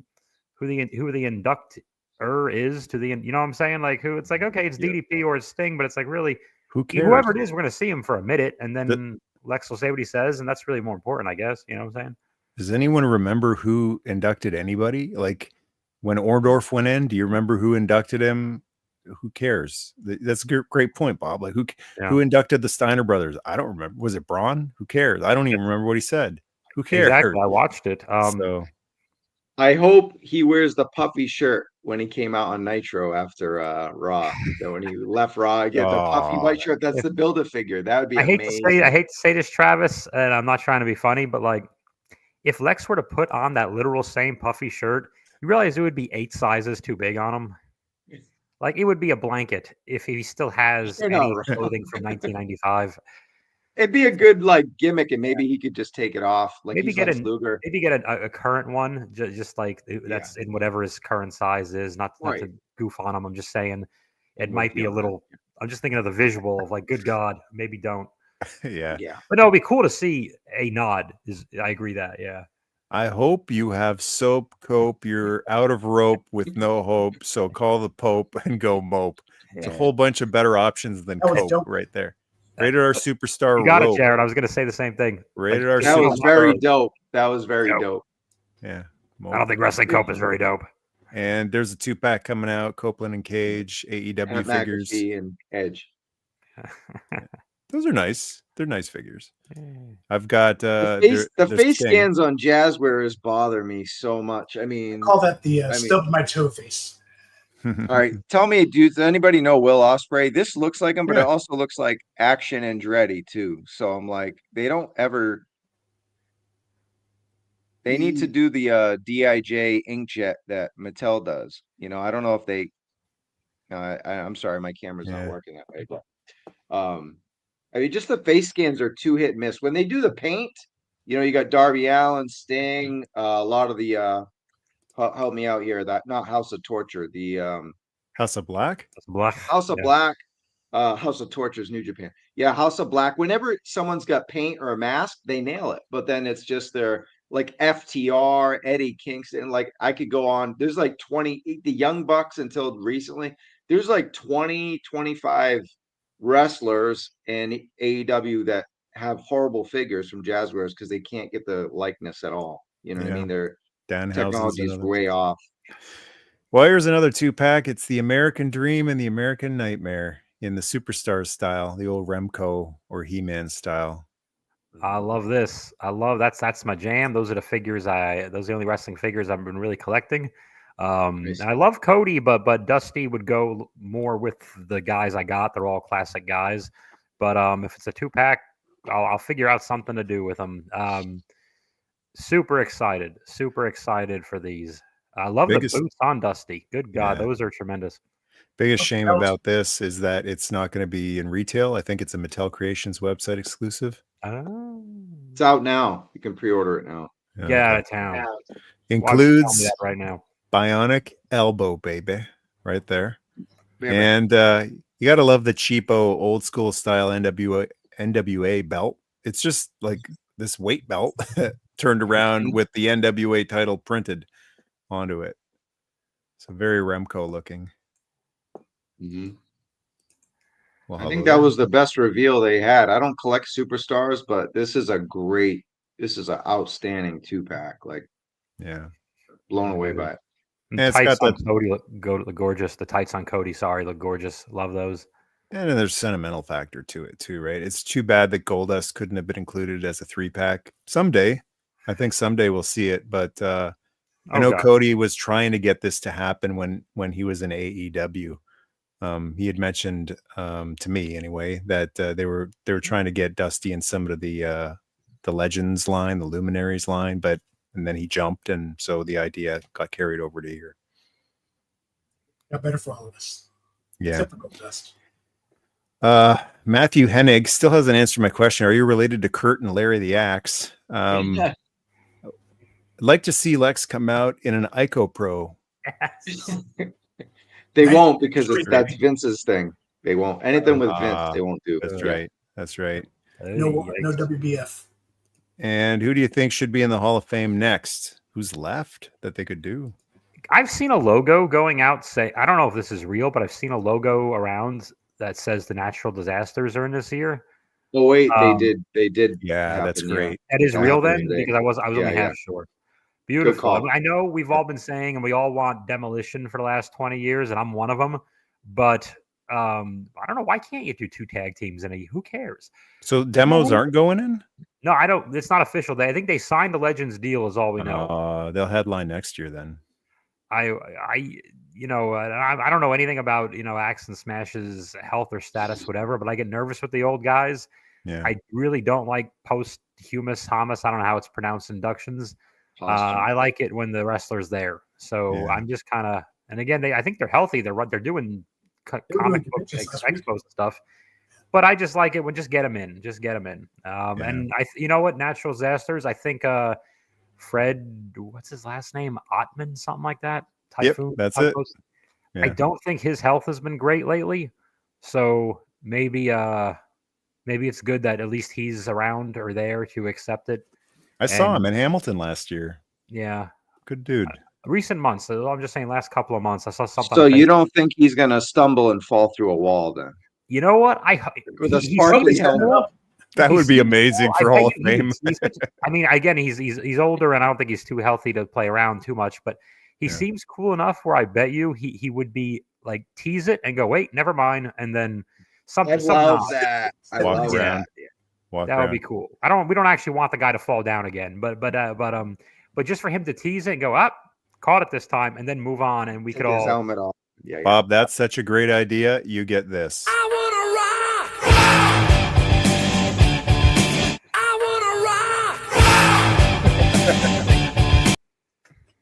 the inductor is to the, you know what I'm saying? Like who, it's like, okay, it's DDP or it's Sting, but it's like really who cares? Whoever it is, we're going to see him for a minute, and then Lex will say what he says, and that's really more important, I guess. You know what I'm saying? Does anyone remember who inducted anybody? Like when Orndorff went in, do you remember who inducted him? Who cares? That's a great point, Bob. Like who inducted the Steiner brothers? I don't remember. Was it Braun? Who cares? I don't even remember what he said. Who cares? Exactly. I watched it. So I hope he wears the puffy shirt when he came out on Nitro after Raw. So when he left Raw, get the puffy white shirt. That's the Build-A-Figure. That would be amazing. I hate to say this, Travis, and I'm not trying to be funny, but like if Lex were to put on that literal same puffy shirt, you realize it would be 8 sizes too big on him. Like it would be a blanket if he still has any clothing from 1995. It'd be a good like gimmick, and maybe he could just take it off. Like maybe get a a current one, just like that's in whatever his current size is. Not to goof on him. I'm just saying it might be a little. I'm just thinking of the visual of like, good God, maybe don't. Yeah. But no, it'd be cool to see a nod. I agree that. Yeah. I hope you have soap, cope. You're out of rope with no hope. So call the Pope and go mope. It's a whole bunch of better options than cope right there. Rated R Superstar. You got rope. it, Jared. I was going to say the same thing. Rated R. That was very dope. That was very dope. Yeah. I don't think Wrestling Cope is very dope. And there's a 2-pack coming out. Copeland and Cage, AEW figures. And Edge. Those are nice. They're nice figures. I've got the face scans on Jazzwares bother me so much. I mean, I call that the stub my toe face. All right, tell me, dude, does anybody know Will Ospreay? This looks like him, but it also looks like Action Andretti too. So I'm like, they need to do the DIJ inkjet that Mattel does. You know, I don't know if they. No, I'm sorry, my camera's not working that way. But I mean, just the face scans are too hit and miss. When they do the paint, you know, you got Darby Allin, Sting, a lot of the help me out here. That not House of Torture, the House of Black? House of Black, House of Torture is New Japan. Yeah, House of Black. Whenever someone's got paint or a mask, they nail it. But then it's just their like FTR, Eddie Kingston. Like I could go on. There's like 20, the Young Bucks until recently. There's like 20, 25 wrestlers in AEW that have horrible figures from Jazzwares because they can't get the likeness at all. You know what I mean? Their technology is way off. Well, here's another 2-pack. It's the American Dream and the American Nightmare in the Superstars style, the old Remco or He-Man style. I love this. That's my jam. Those are the figures those are the only wrestling figures I've been really collecting. I love Cody, but Dusty would go more with the guys I got. They're all classic guys. But if it's a 2-pack, I'll figure out something to do with them. Super excited for these. I love the boots on Dusty. Good God, those are tremendous. Biggest shame about this is that it's not going to be in retail. I think it's a Mattel Creations website exclusive. It's out now. You can pre-order it now. Get out of town. Includes that right now. Bionic Elbow, baby, right there. And you got to love the cheapo old school style NWA belt. It's just like this weight belt turned around with the NWA title printed onto it. So very Remco looking. Well, I think that was the best reveal they had. I don't collect superstars, but this is an outstanding 2-pack. Like, blown away by it. And tights on Cody look gorgeous. The tights on Cody, look gorgeous. Love those. And then there's sentimental factor to it too, right? It's too bad that Goldust couldn't have been included as a 3-pack. Someday, I think someday we'll see it. But I know Cody was trying to get this to happen when he was in AEW, He had mentioned to me anyway that they were trying to get Dusty in some of the Legends line, the Luminaries line, and then he jumped, and so the idea got carried over to here. Got better for all of us. Yeah. Typical Dust. Matthew Hennig still hasn't answered my question. Are you related to Kurt and Larry the Axe? I'd like to see Lex come out in an Ico Pro. They won't, because that's Vince's thing. They won't. Anything with Vince, they won't do. That's right. That's right. No WBF. And who do you think should be in the Hall of Fame next? Who's left that they could do? I've seen a logo going out. I don't know if this is real, but I've seen a logo around that says the natural disasters are in this year. Oh wait, they did. Yeah, happen, that's great. That is real then, because I was only half sure. Beautiful. I know we've all been saying, and we all want demolition for the last 20 years, and I'm one of them. But I don't know, why can't you do 2 tag teams in a? Who cares? So demos aren't going in? No, I don't. It's not official. I think they signed the Legends deal, is all we know. They'll headline next year then. I don't know anything about Axe and Smash's health or status, whatever. But I get nervous with the old guys. Yeah. I really don't like posthumous Hamas. I don't know how it's pronounced. Inductions. I like it when the wrestler's there. So I'm just kind of. And again, I think they're healthy. They're doing comic book expos and stuff. But I just like it when just get them in. And you know what? Natural disasters. I think Fred, what's his last name? Ottman, something like that. Typhoon. Yep, that's it. Yeah. I don't think his health has been great lately. So maybe it's good that at least he's around or there to accept it. I saw him in Hamilton last year. Yeah. Good dude. Recent months. I'm just saying last couple of months. I saw something. So you don't think he's going to stumble and fall through a wall then? You know what? With a sparkly helmet. That would be amazing for Hall of Fame. I mean, again, he's older, and I don't think he's too healthy to play around too much. But he seems cool enough where I bet you he would be like tease it and go, wait, never mind, and then something. I love that. I love that. That would be cool. We don't actually want the guy to fall down again, but just for him to tease it and go up, caught it this time, and then move on, and we could all his helmet off. Yeah, Bob, that's such a great idea. You get this.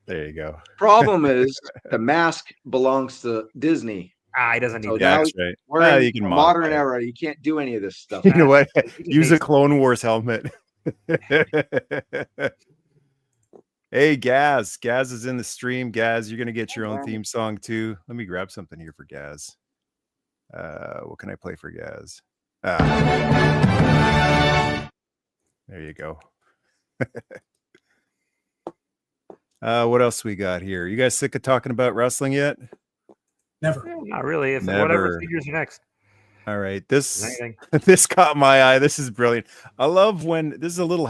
There you go. Problem is, the mask belongs to Disney. He doesn't need that. That's right. We're in a modern era. You can't do any of this stuff. You know what? Use a Clone Wars helmet. Hey, Gaz. Gaz is in the stream. Gaz, you're going to get your own theme song too. Let me grab something here for Gaz. What can I play for Gaz? There you go. What else we got here? You guys sick of talking about wrestling yet? Never. Not really. Whatever figures are next. All right. This caught my eye. This is brilliant. I love when this is a little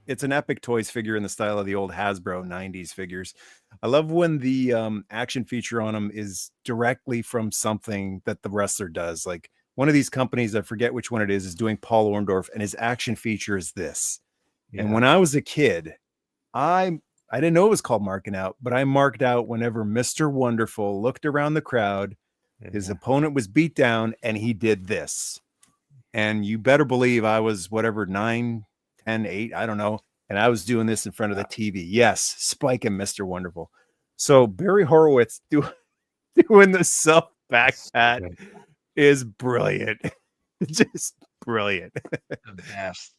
it's an Epic Toys figure in the style of the old Hasbro 90s figures. I love when the action feature on them is directly from something that the wrestler does. Like one of these companies, I forget which one it is doing Paul Orndorff, and his action feature is this. Yeah. And when I was a kid, I didn't know it was called marking out, but I marked out whenever Mr. Wonderful looked around the crowd, his opponent was beat down, and he did this. And you better believe I was whatever, 9, 10, 8, I don't know. And I was doing this in front of the TV. Yes, Spike and Mr. Wonderful. So Barry Horowitz doing the self back pat is brilliant. Just brilliant.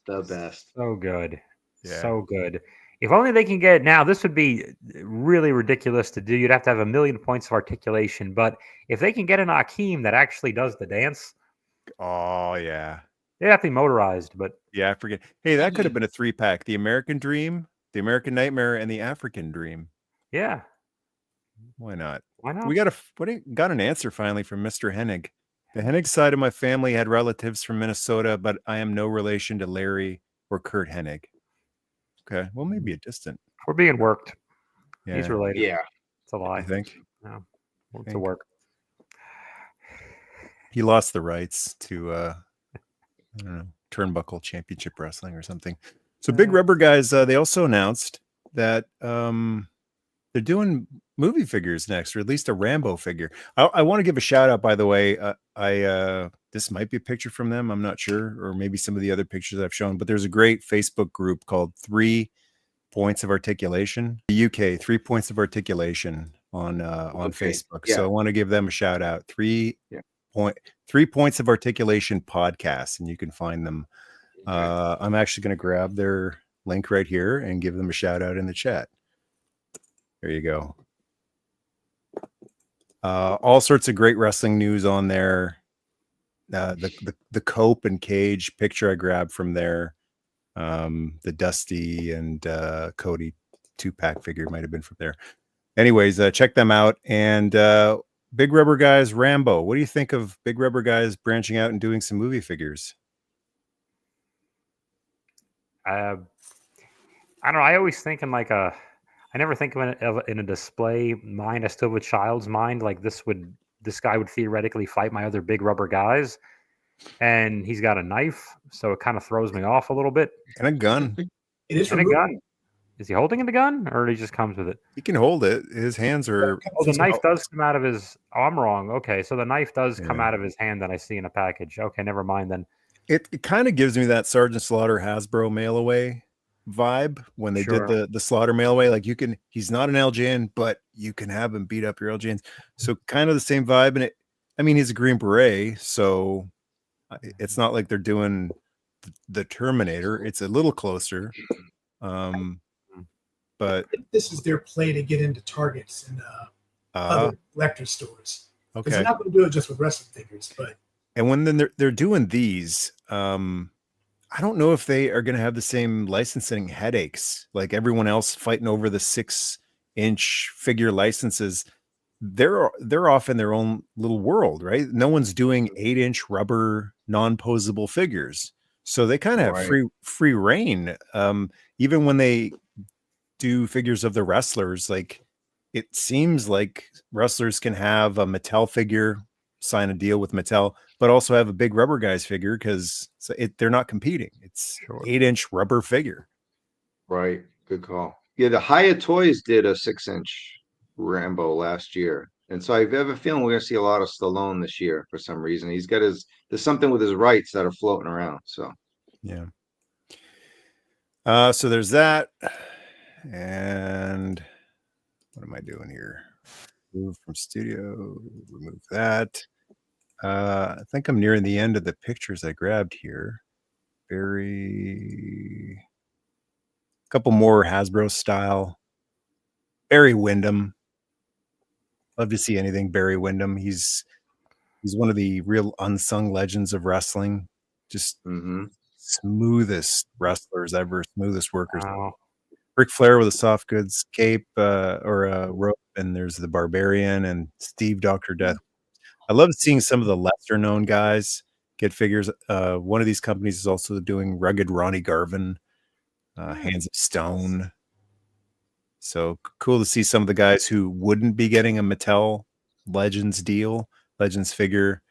The best. So good. Yeah. So good. If only they can get now, this would be really ridiculous to do. You'd have to have 1 million points of articulation. But if they can get an Akeem that actually does the dance. Oh, yeah. They'd have to be motorized, but yeah, I forget. Hey, that could have been a 3-pack. The American Dream, the American Nightmare, and the African Dream. Yeah. Why not? Why not? We got an answer finally from Mr. Hennig. The Hennig side of my family had relatives from Minnesota, but I am no relation to Larry or Kurt Hennig. Okay, well, maybe a distant. We're being worked. Yeah. He's related. Yeah. It's a lie. I think. No. To work. He lost the rights to I don't know, Turnbuckle Championship Wrestling or something. So Big Rubber Guys, they also announced that they're doing movie figures next, or at least a Rambo figure. I want to give a shout out, by the way. This might be a picture from them. I'm not sure, or maybe some of the other pictures I've shown. But there's a great Facebook group called 3 Points of Articulation, the UK 3 Points of Articulation on Facebook. Yeah. So I want to give them a shout out. 3 Points of Articulation podcast, and you can find them. I'm actually going to grab their link right here and give them a shout out in the chat. There you go. All sorts of great wrestling news on there. The Cope and Cage picture I grabbed from there. The Dusty and Cody 2-pack figure might have been from there. Anyways, check them out. And Big Rubber Guys Rambo. What do you think of Big Rubber Guys branching out and doing some movie figures? I don't know. I always think in like a. I never think of it in a display mind. I still have a child's mind. Like this guy would theoretically fight my other Big Rubber Guys, and he's got a knife, so it kind of throws me off a little bit. And a gun. It is and a gun. Is he holding the gun, or he just comes with it? He can hold it. His hands are. Oh, the knife does come out of his. Oh, I'm wrong. Okay, so the knife does come out of his hand that I see in a package. Okay, never mind then. It kind of gives me that Sergeant Slaughter Hasbro mail away vibe when they did the Slaughter mail away. Like he's not an LJN, but you can have him beat up your LJNs. So kind of the same vibe. And he's a Green Beret, so it's not like they're doing the Terminator. It's a little closer. But this is their play to get into Targets and other collector stores. Okay, they're not going to do it just with wrestling figures, but when they're doing these, I don't know if they are going to have the same licensing headaches like everyone else fighting over the 6-inch figure licenses. They're off in their own little world, right? No one's doing 8-inch rubber non-posable figures, so they kind of have free reign. Even when they do figures of the wrestlers, like it seems like wrestlers can have a Mattel figure, sign a deal with Mattel, but also have a Big Rubber Guys figure because they're not competing. It's 8-inch rubber figure. Right. Good call. Yeah, the Hyatt Toys did a 6-inch Rambo last year. And so I have a feeling we're going to see a lot of Stallone this year for some reason. He's got there's something with his rights that are floating around. So, yeah. So there's that. And what am I doing here? Move from studio, remove that. I think I'm nearing the end of the pictures I grabbed here. A couple more Hasbro style. Barry Windham. Love to see anything Barry Windham. He's one of the real unsung legends of wrestling. Just smoothest wrestlers ever, smoothest workers. Wow. Ric Flair with a soft goods cape or a rope, and there's the Barbarian and Steve Dr. Death. I love seeing some of the lesser known guys get figures. One of these companies is also doing Rugged Ronnie Garvin, Hands of Stone. So cool to see some of the guys who wouldn't be getting a Mattel Legends figure,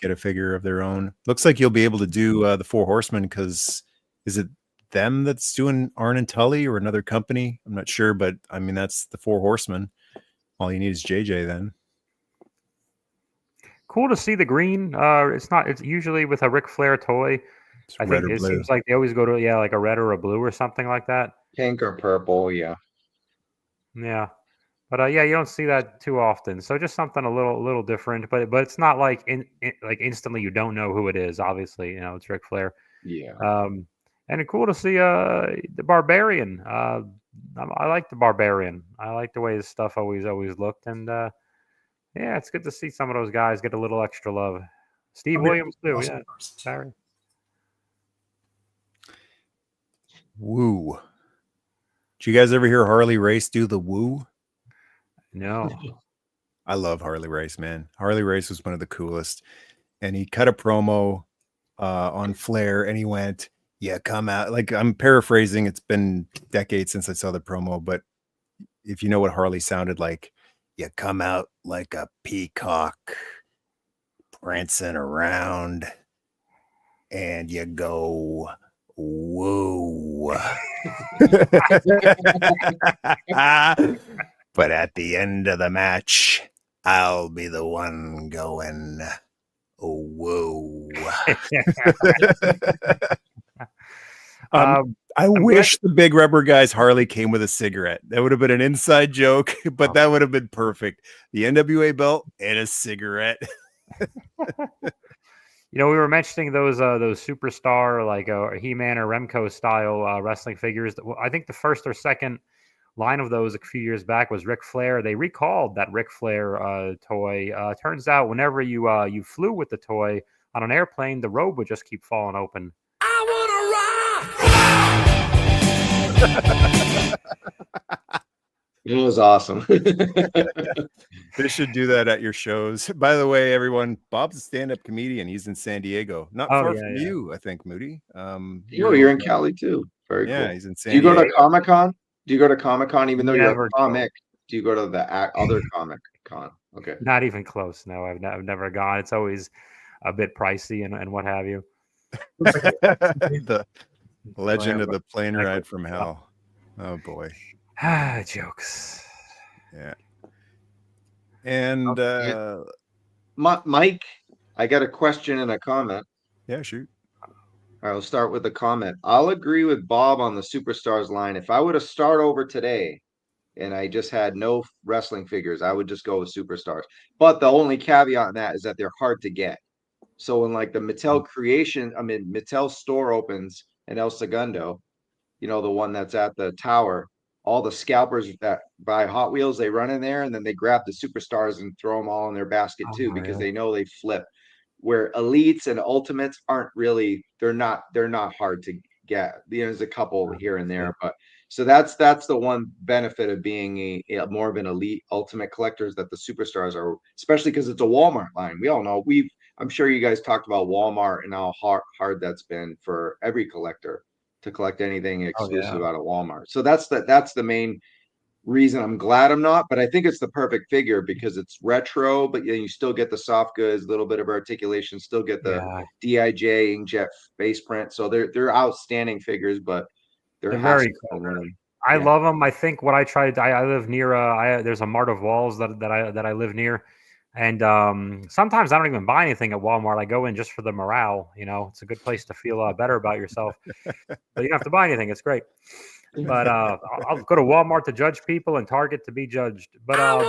get a figure of their own. Looks like you'll be able to do the Four Horsemen, because is it them that's doing Arn and Tully or another company? I'm not sure, but that's the Four Horsemen. All you need is JJ then. Cool to see the green. It's usually with a Ric Flair toy. I think it seems like they always go to like a red or a blue or something like that. Pink or purple, yeah. Yeah. But you don't see that too often. So just something a little different, but it's not like like instantly you don't know who it is. Obviously, it's Ric Flair. Yeah. And it's cool to see the Barbarian. I like the Barbarian. I like the way his stuff always looked, and yeah, it's good to see some of those guys get a little extra love. Steve Williams too. Yeah. Sorry. Woo. Did you guys ever hear Harley Race do the woo? No. I love Harley Race, man. Harley Race was one of the coolest. And he cut a promo on Flair, and he went, "Yeah, come out." Like, I'm paraphrasing. It's been decades since I saw the promo, but if you know what Harley sounded like, "You come out like a peacock prancing around, and you go woo." But But at the end of the match, I'll be the one going, oh, whoa. I wish the big rubber guy's Harley came with a cigarette. That would have been an inside joke, but that would have been perfect. The NWA belt and a cigarette. You know, we were mentioning those superstar like He-Man or Remco style wrestling figures. I think the first or second line of those a few years back was Ric Flair. They recalled that Ric Flair toy. Turns out whenever you flew with the toy on an airplane, the robe would just keep falling open. It was awesome. They should do that at your shows. By the way, everyone, Bob's a stand-up comedian. He's in San Diego, not far from you, I think, Moody. You're in Cali too. Very cool. He's in San Diego. Do you go to Comic-Con? Do you go to Comic-Con even though you're a comic? Do you go to the other Comic-Con? Okay. Not even close. No, I've never gone. It's always a bit pricey and what have you. The legend of the plane ride from hell. Oh boy. Jokes. Yeah. And Mike, I got a question and a comment. Yeah, shoot. All right, we'll start with the comment. I'll agree with Bob on the Superstars line. If I were to start over today and I just had no wrestling figures, I would just go with Superstars. But the only caveat in that is that they're hard to get. So when like the Mattel Mattel store opens in El Segundo, you know, the one that's at the tower, all the scalpers that buy Hot Wheels, they run in there and then they grab the Superstars and throw them all in their basket too, because they know they flip. Where elites and ultimates aren't really, they're not hard to get. You know, there's a couple here and there, but so that's the one benefit of being a more of an elite ultimate collector is that the Superstars are, especially because it's a Walmart line. We all know I'm sure you guys talked about Walmart and how hard that's been for every collector to collect anything exclusive out of Walmart. So that's the main reason. I'm glad I'm not, but I think it's the perfect figure because it's retro, but you still get the soft goods, a little bit of articulation, still get the DIJ inkjet face print. So they're outstanding figures, but they're very cool. I love them. I think what I tried, I live near there's a Mart of Walls that I live near. And sometimes I don't even buy anything at Walmart. I go in just for the morale. You know, it's a good place to feel better about yourself. But you don't have to buy anything. It's great. But I'll go to Walmart to judge people and Target to be judged. But I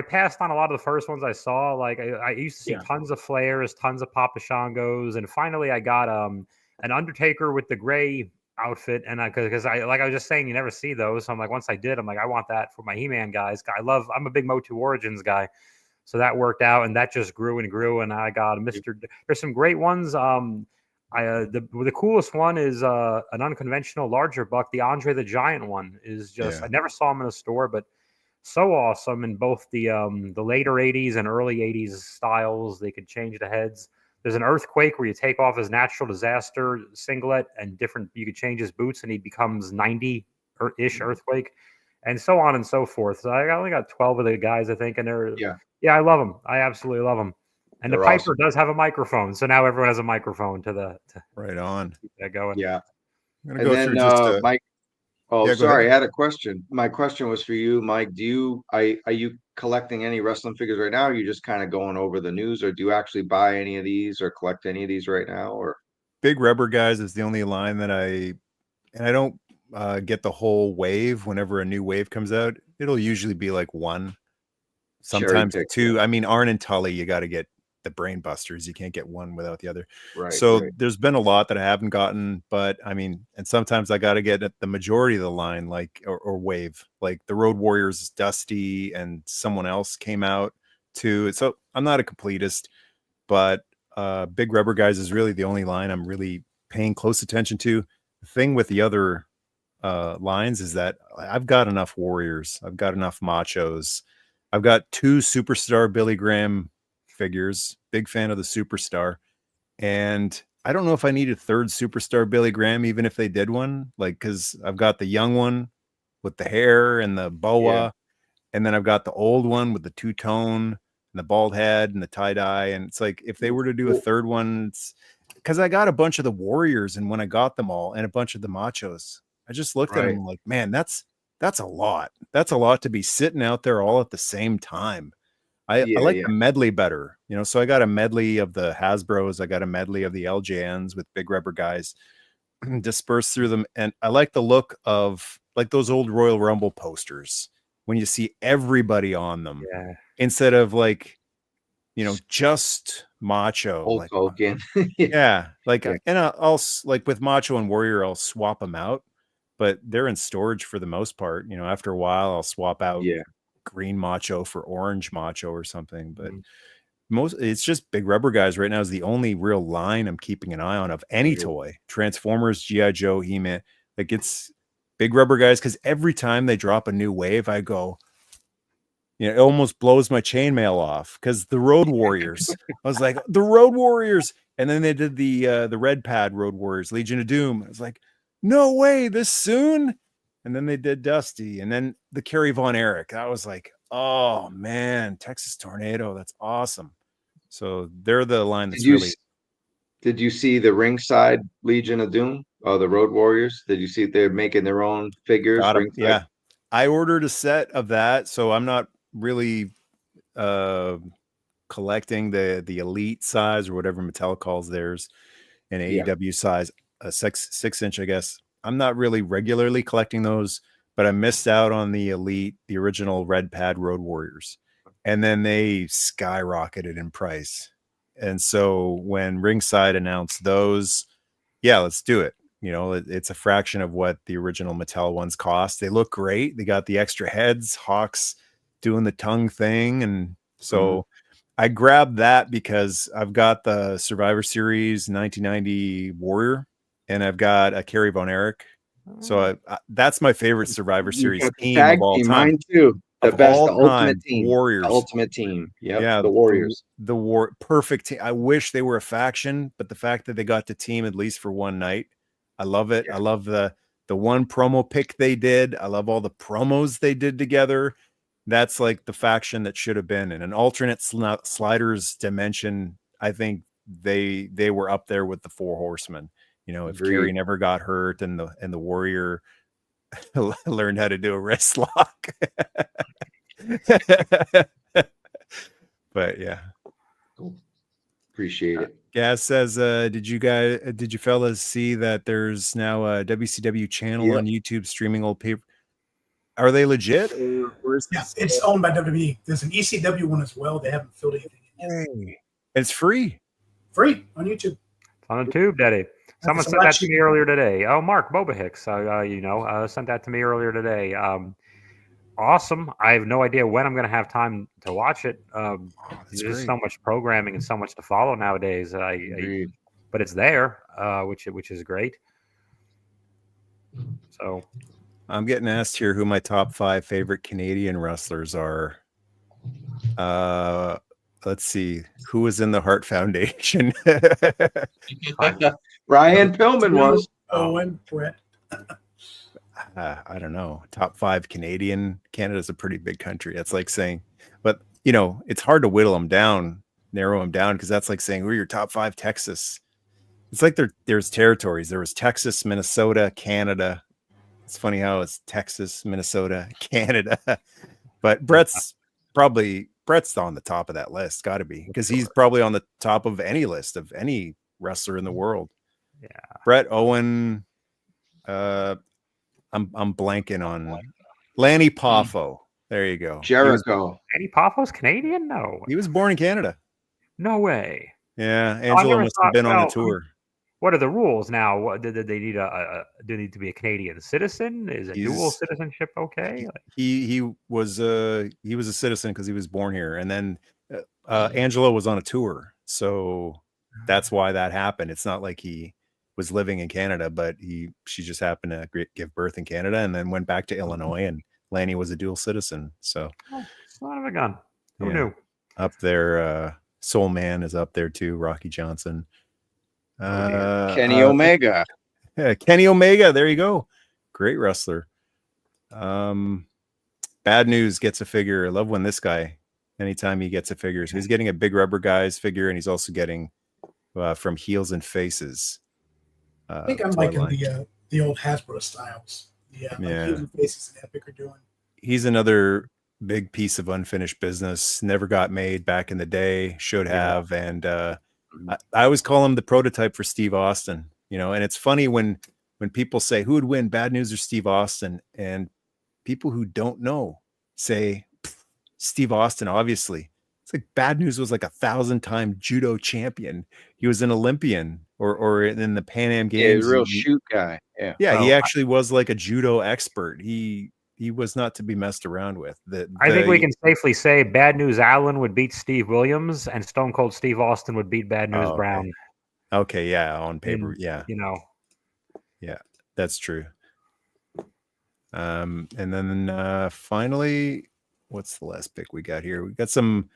passed on a lot of the first ones I saw. Like I used to see tons of Flairs, tons of Papa Shangos, and finally I got an Undertaker with the gray outfit, and because I was just saying, you never see those. So I'm like, once I did, I'm like, I want that for my He-Man guys. I'm a big Motu Origins guy, so that worked out, and that just grew and grew. And I got there's some great ones. The coolest one is an unconventional larger buck. The Andre the Giant one is just I never saw him in a store, but so awesome in both the later 80s and early 80s styles. They could change the heads. There's an earthquake where you take off his natural disaster singlet and you could change his boots and he becomes 90-ish earthquake, and so on and so forth. So I only got 12 of the guys, I think, and they're I love them. I absolutely love them. And they're the Piper does have a microphone, so now everyone has a microphone to right on. Keep that going. Yeah. I'm gonna go through just Mike. Oh, sorry, I had a question. My question was for you, Mike. Are you collecting any wrestling figures right now? Or are you just kind of going over the news, or do you actually buy any of these or collect any of these right now? Or Big Rubber Guys is the only line that I don't get the whole wave. Whenever a new wave comes out, it'll usually be like one, sometimes two. I mean, Arn and Tully, you got to get the brain busters. You can't get one without the other. There's been a lot that I haven't gotten, but I mean, and sometimes I got to get the majority of the line, like or wave, like the Road Warriors, Dusty, and someone else came out too. So I'm not a completist, but Big Rubber Guys is really the only line I'm really paying close attention to. The thing with the other lines is that I've got enough Warriors, I've got enough Machos, I've got 2 Superstar Billy Graham figures, big fan of the Superstar, and I don't know if I need a 3rd Superstar Billy Graham, even if they did one, like, because I've got the young one with the hair and the boa, and then I've got the old one with the 2-tone and the bald head and the tie-dye, and it's like if they were to do a 3rd one, because I got a bunch of the Warriors, and when I got them all and a bunch of the Machos, I just looked at them like, man, that's a lot. That's a lot to be sitting out there all at the same time. I like the medley better, you know. So I got a medley of the Hasbros, I got a medley of the LJNs with big rubber guys dispersed through them, and I like the look of like those old Royal Rumble posters when you see everybody on them, instead of like, you know, just Macho, Hulk like Hogan. And I'll like with Macho and Warrior, I'll swap them out, but they're in storage for the most part. You know, after a while, I'll swap out green Macho for orange Macho or something. But it's just big rubber guys right now is the only real line I'm keeping an eye on of any toy. Transformers, G.I. Joe, He-Man, like it's big rubber guys, because every time they drop a new wave, I go, you know, it almost blows my chainmail off, because the Road Warriors, I was like, the Road Warriors, and then they did the Red Pad Road Warriors, Legion of Doom. I was like, no way, this soon. And then they did Dusty, and then the Kerry Von Erich. I was like, oh man, Texas Tornado, that's awesome. So they're the line that's Did you see the ringside Legion of Doom? Oh, the Road Warriors. Did you see they're making their own figures? Yeah, I ordered a set of that, so I'm not really collecting the elite size or whatever Mattel calls theirs, an AEW size, a 6-inch, I guess. I'm not really regularly collecting those, but I missed out on the elite, the original Red Pad Road Warriors, and then they skyrocketed in price. And so when Ringside announced those, let's do it. You know, it's a fraction of what the original Mattel ones cost. They look great. They got the extra heads, Hawks doing the tongue thing. And so I grabbed that because I've got the Survivor Series 1990 Warrior, and I've got a Kerry Von Erich. So that's my favorite Survivor Series team of all time. Mine too. The ultimate team. Warriors. The ultimate team. Yep, yeah, the Warriors. The perfect team. I wish they were a faction, but the fact that they got to team at least for one night, I love it. I love the one promo pick they did. I love all the promos they did together. That's like the faction that should have been in an alternate sliders dimension. I think they were up there with the Four Horsemen. You know, if Kerry never got hurt and the Warrior learned how to do a wrist lock. But yeah, cool. Appreciate it. Gaz says, did you fellas see that there's now a WCW channel on YouTube streaming old paper? Are they legit? It's owned by WWE. There's an ECW one as well. They haven't filled anything in yet. It's free on YouTube. It's on the tube, Daddy. Someone sent that to me earlier today. Oh, Mark Boba Hicks, sent that to me earlier today. Awesome. I have no idea when I'm going to have time to watch it. There's so much programming and so much to follow nowadays. But it's there, which is great. So I'm getting asked here who my top 5 favorite Canadian wrestlers are. Let's see. Who was in the Hart Foundation? Ryan Pillman was. Owen, Brett. I don't know. Top 5 Canadian. Canada's a pretty big country. That's like saying, but you know, it's hard to narrow them down, because that's like saying, who are your top 5 Texas? It's like there's territories. There was Texas, Minnesota, Canada. It's funny how it's Texas, Minnesota, Canada. But Brett's on the top of that list. Got to be, because he's probably on the top of any list of any wrestler in the world. Yeah. Brett, Owen, I'm blanking on Lanny Poffo. There you go. Jericho. Lanny Poffo's Canadian? No. He was born in Canada. No way. Yeah, Angelo must have been on the tour. What are the rules now? What did they need to be a Canadian citizen? Is dual citizenship okay? He was a citizen because he was born here, and then Angelo was on a tour, so that's why that happened. It's not like he was living in Canada, but she just happened to give birth in Canada and then went back to Illinois, and Lanny was a dual citizen. So son of a gun. Who knew? Up there, Soul Man is up there too. Rocky Johnson. Kenny Omega. Kenny Omega. There you go. Great wrestler. Bad News gets a figure. I love when this guy, anytime he gets a figure. So he's getting a Big Rubber Guys figure, and he's also getting from Heels and Faces. I think I'm liking the old Hasbro styles. Yeah, like Heels and Faces and Epic are doing. He's another big piece of unfinished business. Never got made back in the day. Should have. And I always call him the prototype for Steve Austin. And it's funny when people say who would win, Bad News or Steve Austin, and people who don't know say Steve Austin. Obviously, it's like Bad News was like 1,000-time judo champion. He was an Olympian, or in the Pan Am Games. Yeah, a real shoot guy. Yeah, he actually was like a judo expert. He was not to be messed around with. I think we can safely say Bad News Allen would beat Steve Williams, and Stone Cold Steve Austin would beat Bad News Brown. Okay, yeah, on paper, yeah. Yeah, that's true. And then finally, what's the last pick we got here? We got some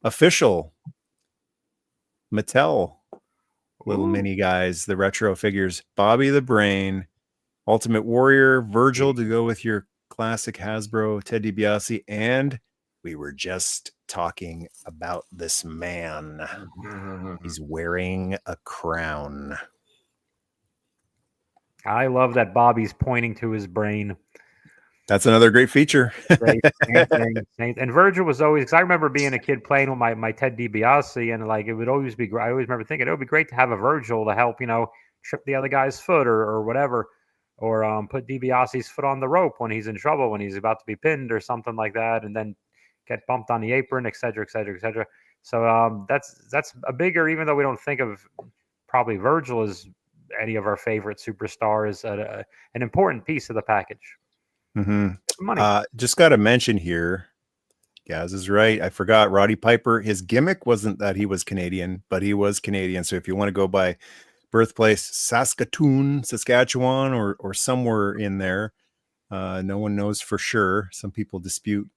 official Mattel little mini guys, the retro figures. Bobby the Brain, Ultimate Warrior, Virgil to go with your classic Hasbro, Ted DiBiase, and we were just talking about this man. He's wearing a crown. I love that Bobby's pointing to his brain. That's another great feature. Great. And Virgil was always, because I remember being a kid playing with my Ted DiBiase, and like it would always be great. I always remember thinking it would be great to have a Virgil to help, trip the other guy's foot or whatever, or put DiBiase's foot on the rope when he's in trouble, when he's about to be pinned or something like that, and then get bumped on the apron, et cetera, et cetera, et cetera. So that's a bigger, even though we don't think of probably Virgil as any of our favorite superstars, an important piece of the package. Money. Just got to mention here, Gaz is right. I forgot Roddy Piper. His gimmick wasn't that he was Canadian, but he was Canadian. So if you want to go by birthplace, Saskatoon, Saskatchewan, or somewhere in there, no one knows for sure. Some people dispute,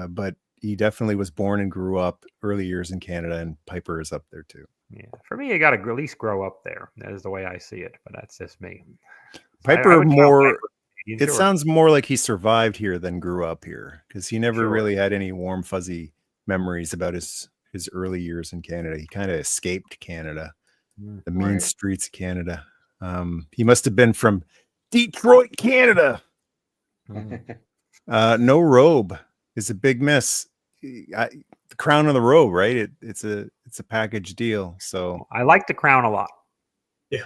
but he definitely was born and grew up early years in Canada, and Piper is up there too. Yeah, for me, you got to at least grow up there. That is the way I see it, but that's just me. Piper It sounds more like he survived here than grew up here, because he never really had any warm, fuzzy memories about his early years in Canada. He kind of escaped Canada, the mean streets of Canada. He must have been from Detroit, Canada. No robe is a big miss. The crown on the robe, right? It's a package deal. So I like the crown a lot. Yeah.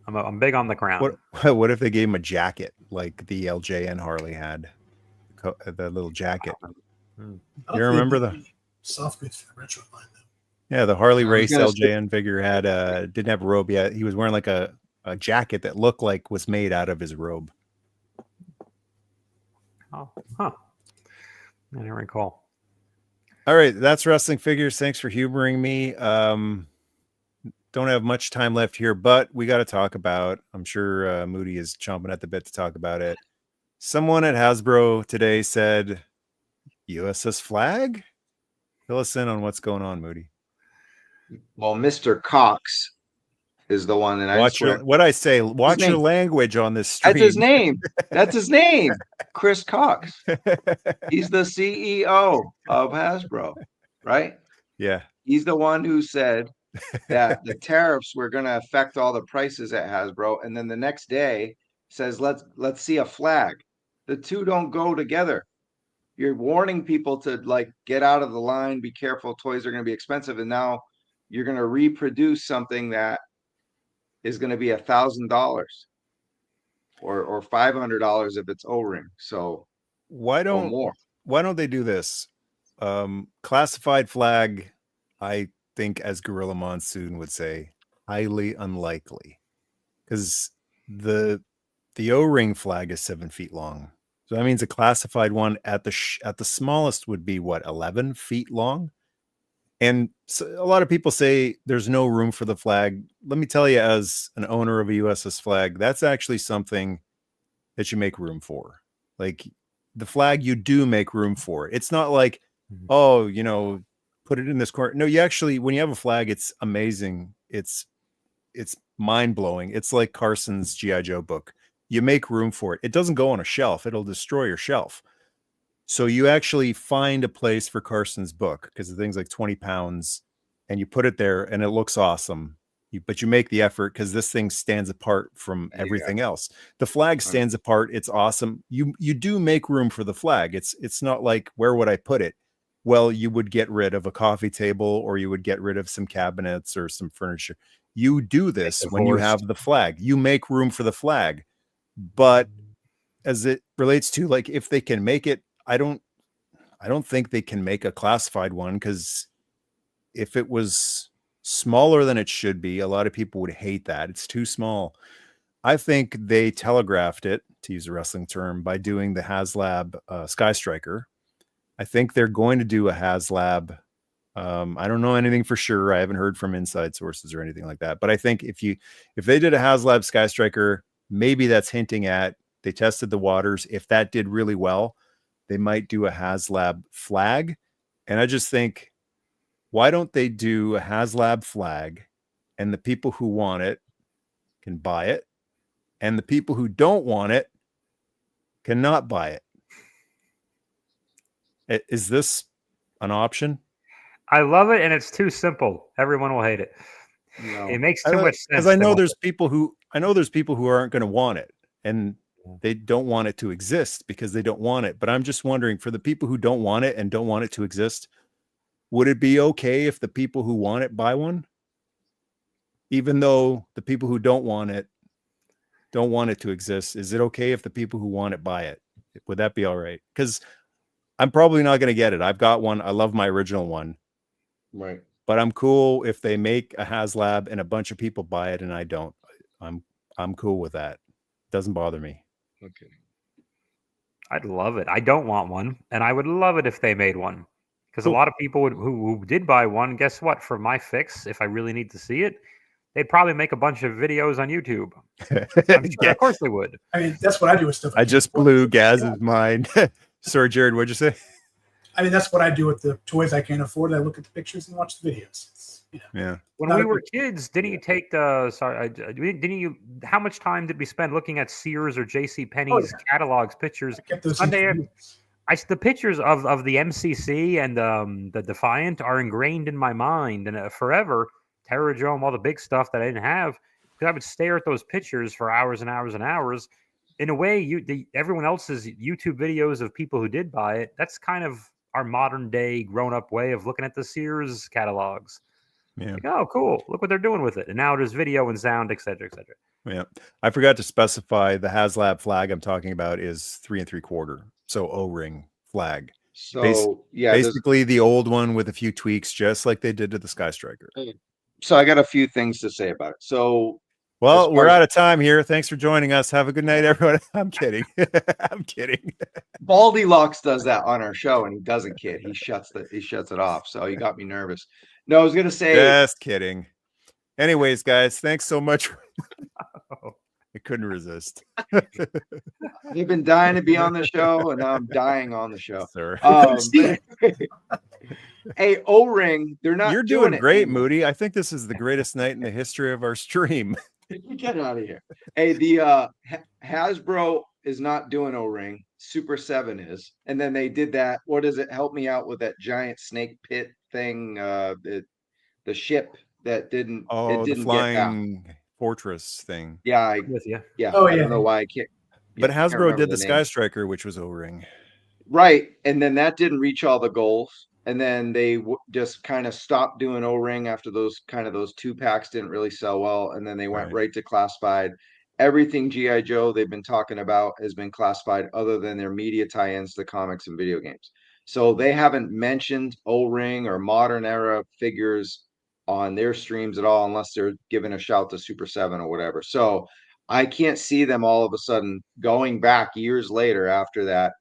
I'm big on the crown. What if they gave him a jacket like the LJN Harley had, the little jacket? You remember the soft goods for the retro line though? Yeah, the Harley race LJN figure had didn't have a robe yet. He was wearing like a jacket that looked like was made out of his robe. Oh, huh. I didn't recall. All right, that's wrestling figures. Thanks for humoring me. Don't have much time left here, but we got to talk about, I'm sure Moody is chomping at the bit to talk about it. Someone at Hasbro today said USS Flag? Fill us in on what's going on, Moody. Well, Mr. Cox is the one that watch your language on this stream. That's his name. That's his name. Chris Cox. He's the CEO of Hasbro, right? Yeah. He's the one who said that the tariffs were going to affect all the prices at Hasbro, and then the next day says let's see a flag. The two don't go together. You're warning people to like get out of the line, be careful, toys are going to be expensive, and now you're going to reproduce something that is going to be $1,000 or $500 if it's O-ring. So why don't they do this? Classified flag, I think, as Gorilla Monsoon would say, highly unlikely, because the O-ring flag is 7 feet long, so that means a classified one at the smallest would be 11 feet long. And so a lot of people say there's no room for the flag. Let me tell you, as an owner of a USS Flag, that's actually something that you make room for. Like the flag, you do make room for. It's not like, oh, put it in this corner. No, you actually, when you have a flag, it's amazing. It's mind-blowing. It's like Carson's G.I. Joe book. You make room for it. It doesn't go on a shelf. It'll destroy your shelf. So you actually find a place for Carson's book, because the thing's like 20 pounds, and you put it there and it looks awesome. but you make the effort because this thing stands apart from everything else. The flag stands apart. It's awesome. You do make room for the flag. It's not like, where would I put it? Well, you would get rid of a coffee table, or you would get rid of some cabinets or some furniture. You do this when you have the flag. You make room for the flag. But as it relates to, like, if they can make it, I don't think they can make a classified one, because if it was smaller than it should be, a lot of people would hate that. It's too small. I think they telegraphed it, to use a wrestling term, by doing the HasLab Sky Striker. I think they're going to do a HasLab. I don't know anything for sure. I haven't heard from inside sources or anything like that. But I think if they did a HasLab Sky Striker, maybe that's hinting at they tested the waters. If that did really well, they might do a HasLab flag. And I just think, why don't they do a HasLab flag, and the people who want it can buy it, and the people who don't want it cannot buy it? Is this an option? I love it, and it's too simple. Everyone will hate it. No. It makes too much sense. Because I know there's people who aren't going to want it, and they don't want it to exist because they don't want it. But I'm just wondering, for the people who don't want it and don't want it to exist, would it be okay if the people who want it buy one? Even though the people who don't want it to exist, is it okay if the people who want it buy it? Would that be all right? Because I'm probably not going to get it. I've got one. I love my original one. Right. But I'm cool if they make a HasLab and a bunch of people buy it and I don't. I'm cool with that. Doesn't bother me. Okay. I'd love it. I don't want one, and I would love it if they made one. Because a lot of people who did buy one, guess what? For my fix, if I really need to see it, they'd probably make a bunch of videos on YouTube. I'm sure, yeah. Of course they would. I mean, that's what I do with stuff. I just blew Gaz's mind. Sorry, Jared, what'd you say? I mean, that's what I do with the toys I can't afford. I look at the pictures and watch the videos. Yeah. When we were kids, didn't you take the? Sorry, didn't you? How much time did we spend looking at Sears or J.C. Penney's catalogs, pictures? I kept those. The pictures of the MCC and the Defiant are ingrained in my mind, and forever. Terradrome, all the big stuff that I didn't have, because I would stare at those pictures for hours and hours and hours. In a way, everyone else's YouTube videos of people who did buy it, that's kind of our modern day grown up way of looking at the Sears catalogs. Yeah. Like, oh, cool. Look what they're doing with it. And now there's video and sound, et cetera, et cetera. Yeah. I forgot to specify the HasLab flag I'm talking about is 3 3/4. So O-ring flag. So basically the old one with a few tweaks, just like they did to the Sky Striker. So I got a few things to say about it. So, well, we're out of time here. Thanks for joining us. Have a good night, everyone. I'm kidding. I'm kidding. Baldy Locks does that on our show, and he doesn't kid. He shuts it off. So you got me nervous. No, I was gonna say, just kidding. Anyways, guys, thanks so much. I couldn't resist. You've been dying to be on the show, and now I'm dying on the show. Sir. Hey, O-ring, they're not. You're doing great, Moody. I think this is the greatest night in the history of our stream. Get out of here. Hey, the Hasbro is not doing O-ring. Super 7 is. And then they did that. What is it? Help me out with that giant snake pit thing. The ship that didn't. Oh, the flying fortress thing. Yeah. Yeah. Oh, I don't know why I can't. But Hasbro did the Sky Striker, which was O-ring. Right. And then that didn't reach all the goals. And then they just kind of stopped doing O-ring after those 2-packs didn't really sell well. And then they went right to classified. Everything G.I. Joe they've been talking about has been classified other than their media tie-ins to comics and video games. So they haven't mentioned O-ring or modern era figures on their streams at all, unless they're giving a shout to Super 7 or whatever. So I can't see them all of a sudden going back years later after that,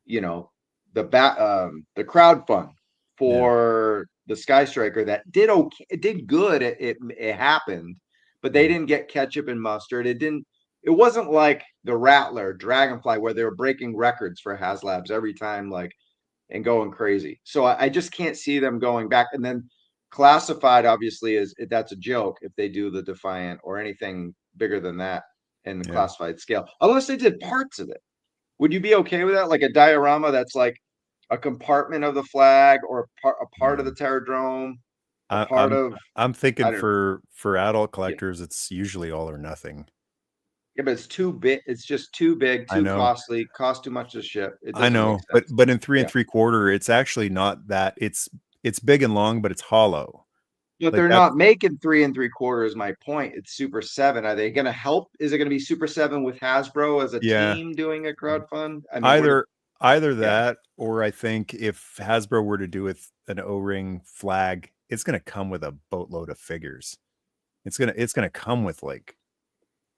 the crowd fund for the Sky Striker that did okay. It did good. It happened, but they didn't get ketchup and mustard. It wasn't like the Rattler, Dragonfly, where they were breaking records for HasLabs every time, and going crazy. So I just can't see them going back. And then classified, obviously, that's a joke if they do the Defiant or anything bigger than that in the classified scale, unless they did parts of it. Would you be okay with that? Like a diorama that's like a compartment of the flag or a part of the Terradrome? I'm thinking I for adult collectors, it's usually all or nothing. Yeah, but it's too big. It's just too big, I too know. costly, cost too much to ship. It I doesn't make know, sense. but in 3 3/4, it's actually not that. It's big and long, but it's hollow. But Like they're that's not making 3 3/4 is my point. It's Super 7. Are they going to help? Is it going to be Super 7 with Hasbro as a yeah. team doing a crowdfund? I mean, Either that, or I think if Hasbro were to do with an O-ring flag, it's going to come with a boatload of figures. It's gonna come with like,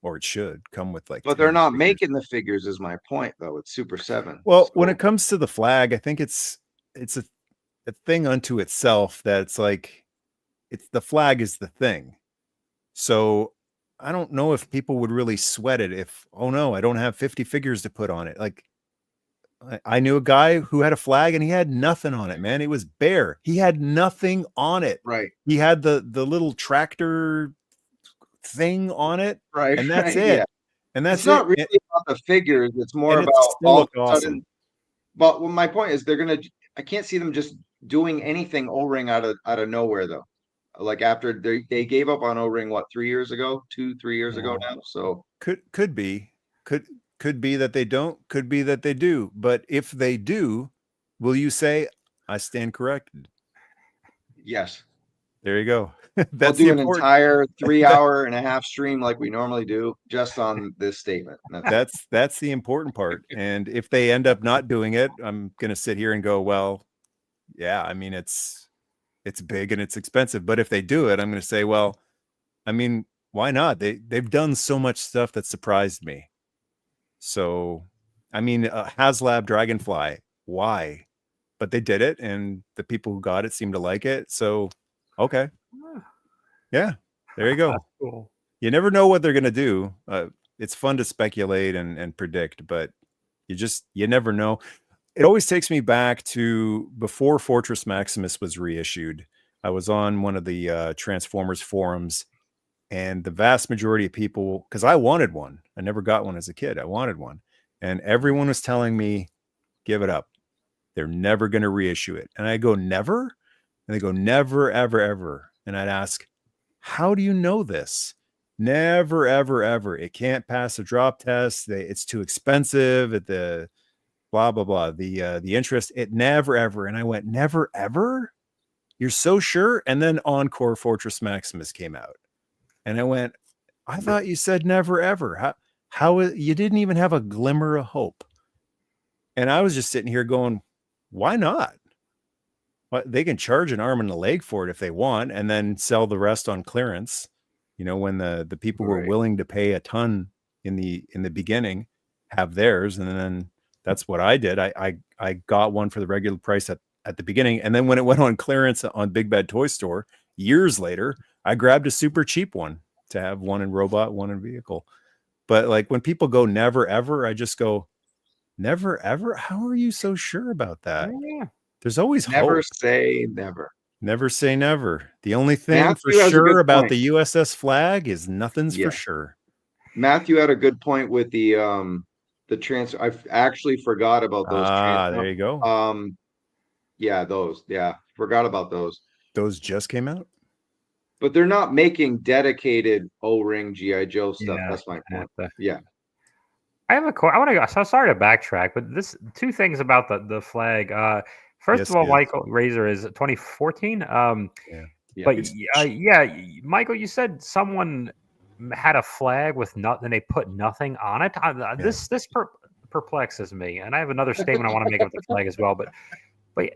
or it should come with like. but 10 they're not figures. making the figures. Is my point though? It's Super 7. Well, when it comes to the flag, I think it's a thing unto itself. That's like, it's the flag is the thing. So I don't know if people would really sweat it if, oh no, I don't have 50 figures to put on it. Like, I knew a guy who had a flag and he had nothing on it, man. It was bare. He had nothing on it. Right. He had the little tractor thing on it. Right. And that's right, it. Yeah. And that's it's not it. really about the figures. It's more about all of a sudden. But my point is, I can't see them just doing anything O-ring out of nowhere though. Like after they gave up on O-ring, what, 3 years ago, 2-3 years ago now. So could be that they don't, could be that they do. But if they do, will you say, I stand corrected? Yes. There you go. We'll do an entire 3.5-hour stream like we normally do, just on this statement. That's the important part. And if they end up not doing it, I'm gonna sit here and go, well, yeah, I mean, it's big and it's expensive. But if they do it, I'm gonna say, well, I mean, why not? They've done so much stuff that surprised me. So, I mean, HasLab Dragonfly, why? But they did it, and the people who got it seemed to like it. So, okay. Yeah, there you go. Cool. You never know what they're going to do. It's fun to speculate and predict, but you never know. It always takes me back to before Fortress Maximus was reissued. I was on one of the Transformers forums, and the vast majority of people, because I wanted one. I never got one as a kid. I wanted one. And everyone was telling me, give it up. They're never going to reissue it. And I go, never? And they go, never, ever, ever. And I'd ask, how do you know this? Never, ever, ever. It can't pass a drop test. It's too expensive at the blah, blah, blah. The interest, it never, ever. And I went, never, ever? You're so sure? And then Encore Fortress Maximus came out. And I went, I thought you said never, ever. How you didn't even have a glimmer of hope. And I was just sitting here going, why not? They can charge an arm and a leg for it if they want, and then sell the rest on clearance. You know, when the people who are willing to pay a ton in the beginning have theirs, and then that's what I did. I got one for the regular price at the beginning, and then when it went on clearance on Big Bad Toy Store years later, I grabbed a super cheap one to have, one in robot, one in vehicle. But like when people go never ever, I just go, never ever. How are you so sure about that? Yeah. There's always never hope. Say never. Never say never. The only thing for sure about the USS Flag is nothing's for sure. Matthew had a good point with the transfer. I actually forgot about those. There you go. Yeah, those. Yeah, forgot about those. Those just came out. But they're not making dedicated O-ring G.I. Joe stuff. Yeah, that's my point. Yeah. I have a I want to go. So sorry to backtrack, but two things about the flag. First of all, Michael Razor is 2014. But Michael, you said someone had a flag with nothing, and they put nothing on it. This perplexes me, and I have another statement I want to make about the flag as well. But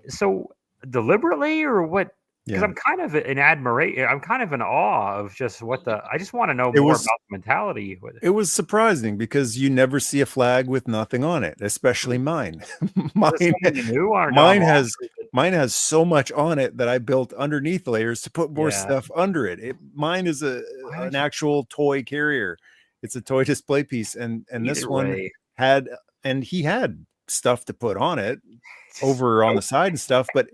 so deliberately or what? Because I'm kind of in admiration. I'm kind of in awe of just I just want to know more about the mentality. It was surprising because you never see a flag with nothing on it, especially mine. Mine has so much on it that I built underneath layers to put more stuff under it. Mine is an actual toy carrier. It's a toy display piece, and this one had, and he had stuff to put on it over on the side and stuff, but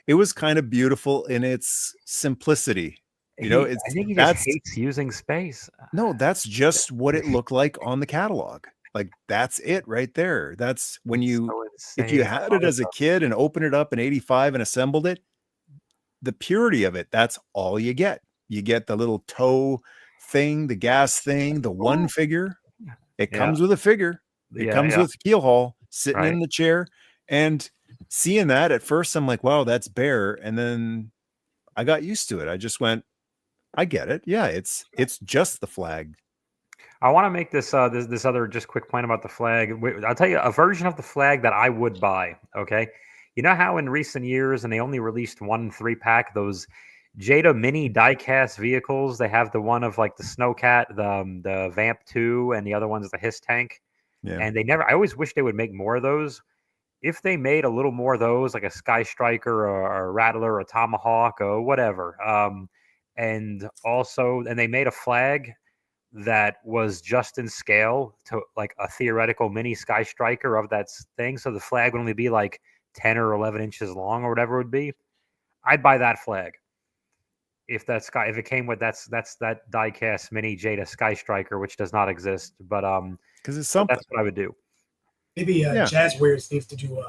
it was kind of beautiful in its simplicity. You know, I think he just hates using space. No, that's just what it looked like on the catalog. Like, that's it right there. That's when if you had it as a kid and opened it up in '85 and assembled it, the purity of it, that's all you get. You get the little toe thing, the gas thing, the one figure. It comes with a figure. It comes with keel haul sitting in the chair. And seeing that at first, I'm like, wow, that's bare. And then I got used to it. I just went, I get it. Yeah, it's just the flag. I want to make this this other just quick point about the flag. I'll tell you a version of the flag that I would buy. Okay, you know how in recent years, and they only released 1 3-pack, those Jada mini diecast vehicles. They have the one of like the Snowcat, the Vamp 2, and the other one's the Hiss Tank. Yeah. And they never. I always wish they would make more of those. If they made a little more of those, like a Sky Striker or a Rattler or a Tomahawk or whatever, and they made a flag that was just in scale to like a theoretical mini Sky Striker of that thing. So the flag would only be like 10 or 11 inches long or whatever it would be. I'd buy that flag. If it came with that diecast mini Jada Sky Striker, which does not exist, but because it's something. That's what I would do. Maybe Jazzwares needs to do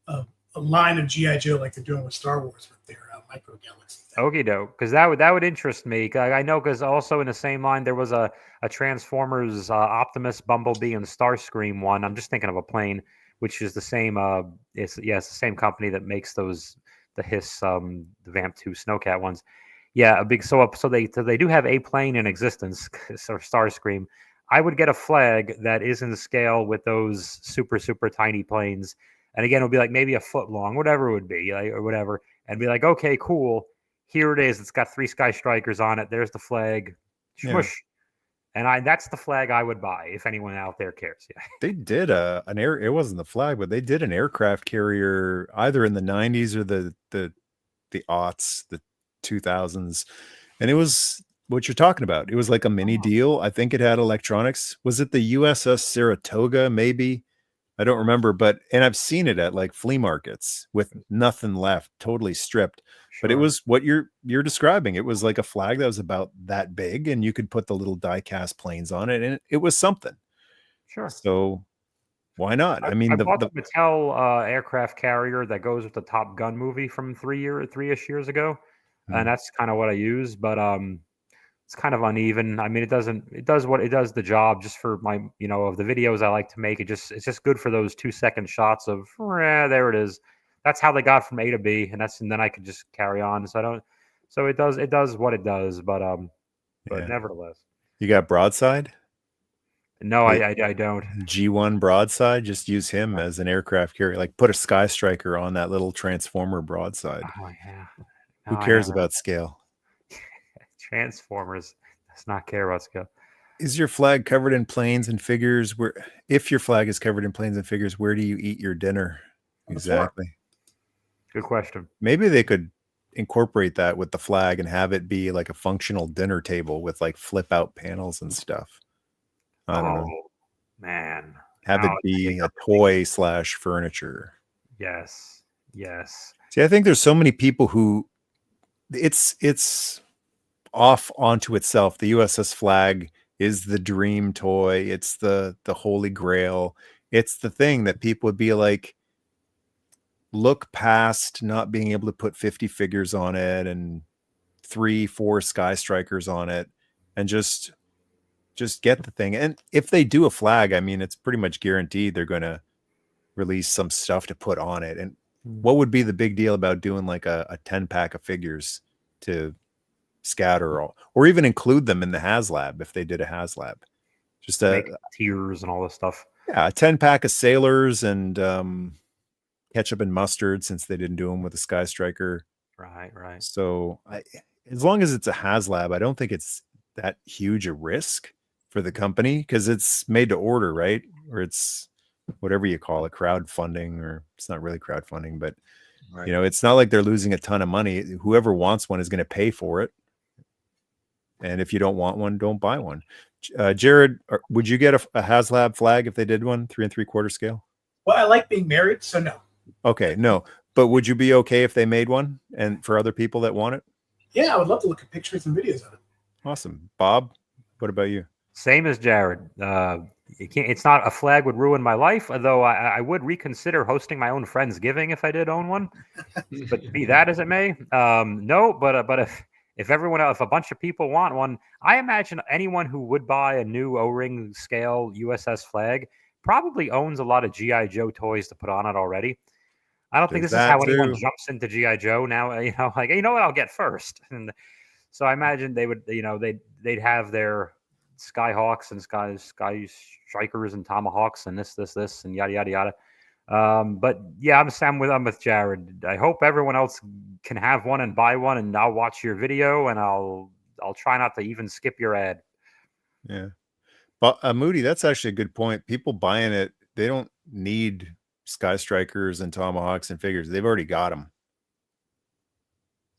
a line of GI Joe like they're doing with Star Wars with their Micro Galaxy. Okie doke, because that would interest me. I know, because also in the same line there was a Transformers Optimus, Bumblebee, and Starscream one. I'm just thinking of a plane, which is the same. It's the same company that makes those the Hiss the Vamp 2 Snowcat ones. Yeah, a big so they do have a plane in existence, or Starscream. I would get a flag that is in scale with those super tiny planes, and again, it would be like maybe a foot long, whatever it would be, or whatever, and be like, okay, cool. Here it is. It's got 3 Sky Strikers on it. There's the flag. Smush. Yeah. And that's the flag I would buy if anyone out there cares. Yeah. They did it wasn't the flag, but they did an aircraft carrier either in the 90s or the aughts, the 2000s. And it was what you're talking about. It was like a mini deal. I think it had electronics. Was it the USS Saratoga? Maybe. I don't remember, and I've seen it at like flea markets with nothing left, totally stripped. Sure. But it was what you're describing. It was like a flag that was about that big, and you could put the little die-cast planes on it, and it was something. Sure. So why not? I bought the Mattel aircraft carrier that goes with the Top Gun movie from 3-ish years ago, and that's kind of what I use. But it's kind of uneven. I mean, it does the job just for my, of the videos I like to make. It's just good for those 2-second shots of, there it is. That's how they got from A to B, and then I could just carry on. So it does what it does, but nevertheless. You got Broadside? No, I don't. G1 Broadside, just use him as an aircraft carrier. Like put a Sky Striker on that little Transformer Broadside. Oh yeah. No, who cares about scale? Transformers does not care about scale. Is your flag covered in planes and figures? If your flag is covered in planes and figures, where do you eat your dinner? Exactly. Good question. Maybe they could incorporate that with the flag and have it be like a functional dinner table with like flip out panels and stuff. I don't know. Man. Have it be a toy / furniture. Yes. See, I think there's so many people who it's off onto itself. The USS Flag is the dream toy. It's the holy grail. It's the thing that people would be like, look past not being able to put 50 figures on it and 3-4 Sky Strikers on it and just get the thing. And if they do a flag, I mean, it's pretty much guaranteed they're going to release some stuff to put on it. And what would be the big deal about doing like a 10-pack of figures to scatter or even include them in the HasLab if they did a HasLab? Just tiers and all this stuff. Yeah, a 10-pack of sailors and ketchup and mustard, since they didn't do them with a Sky Striker. Right. So as long as it's a HasLab, I don't think it's that huge a risk for the company because it's made to order, right? Or it's whatever you call it, crowdfunding, or it's not really crowdfunding, but right. It's not like they're losing a ton of money. Whoever wants one is going to pay for it. And if you don't want one, don't buy one. Jared, would you get a HasLab flag if they did one 3 3/4 scale? Well, I like being married, so no. Okay, no. But would you be okay if they made one and for other people that want it? Yeah, I would love to look at pictures and videos of it. Awesome. Bob, what about you? Same as Jared. It's not a flag would ruin my life, although I would reconsider hosting my own Friendsgiving if I did own one. But be that as it may, no. But if everyone else, if a bunch of people want one, I imagine anyone who would buy a new O-ring scale USS Flag probably owns a lot of GI Joe toys to put on it already. I don't think There's this is how that anyone too. jumps into GI Joe now. Like you know what I'll get first, and so I imagine they would, they'd have their Skyhawks and Sky Strikers and Tomahawks and this and yada yada yada. But yeah, I'm with Jared. I hope everyone else can have one and buy one, and I'll watch your video and I'll try not to even skip your ad. Yeah, but Moody, that's actually a good point. People buying it, they don't need Sky Strikers and Tomahawks and figures. They've already got them.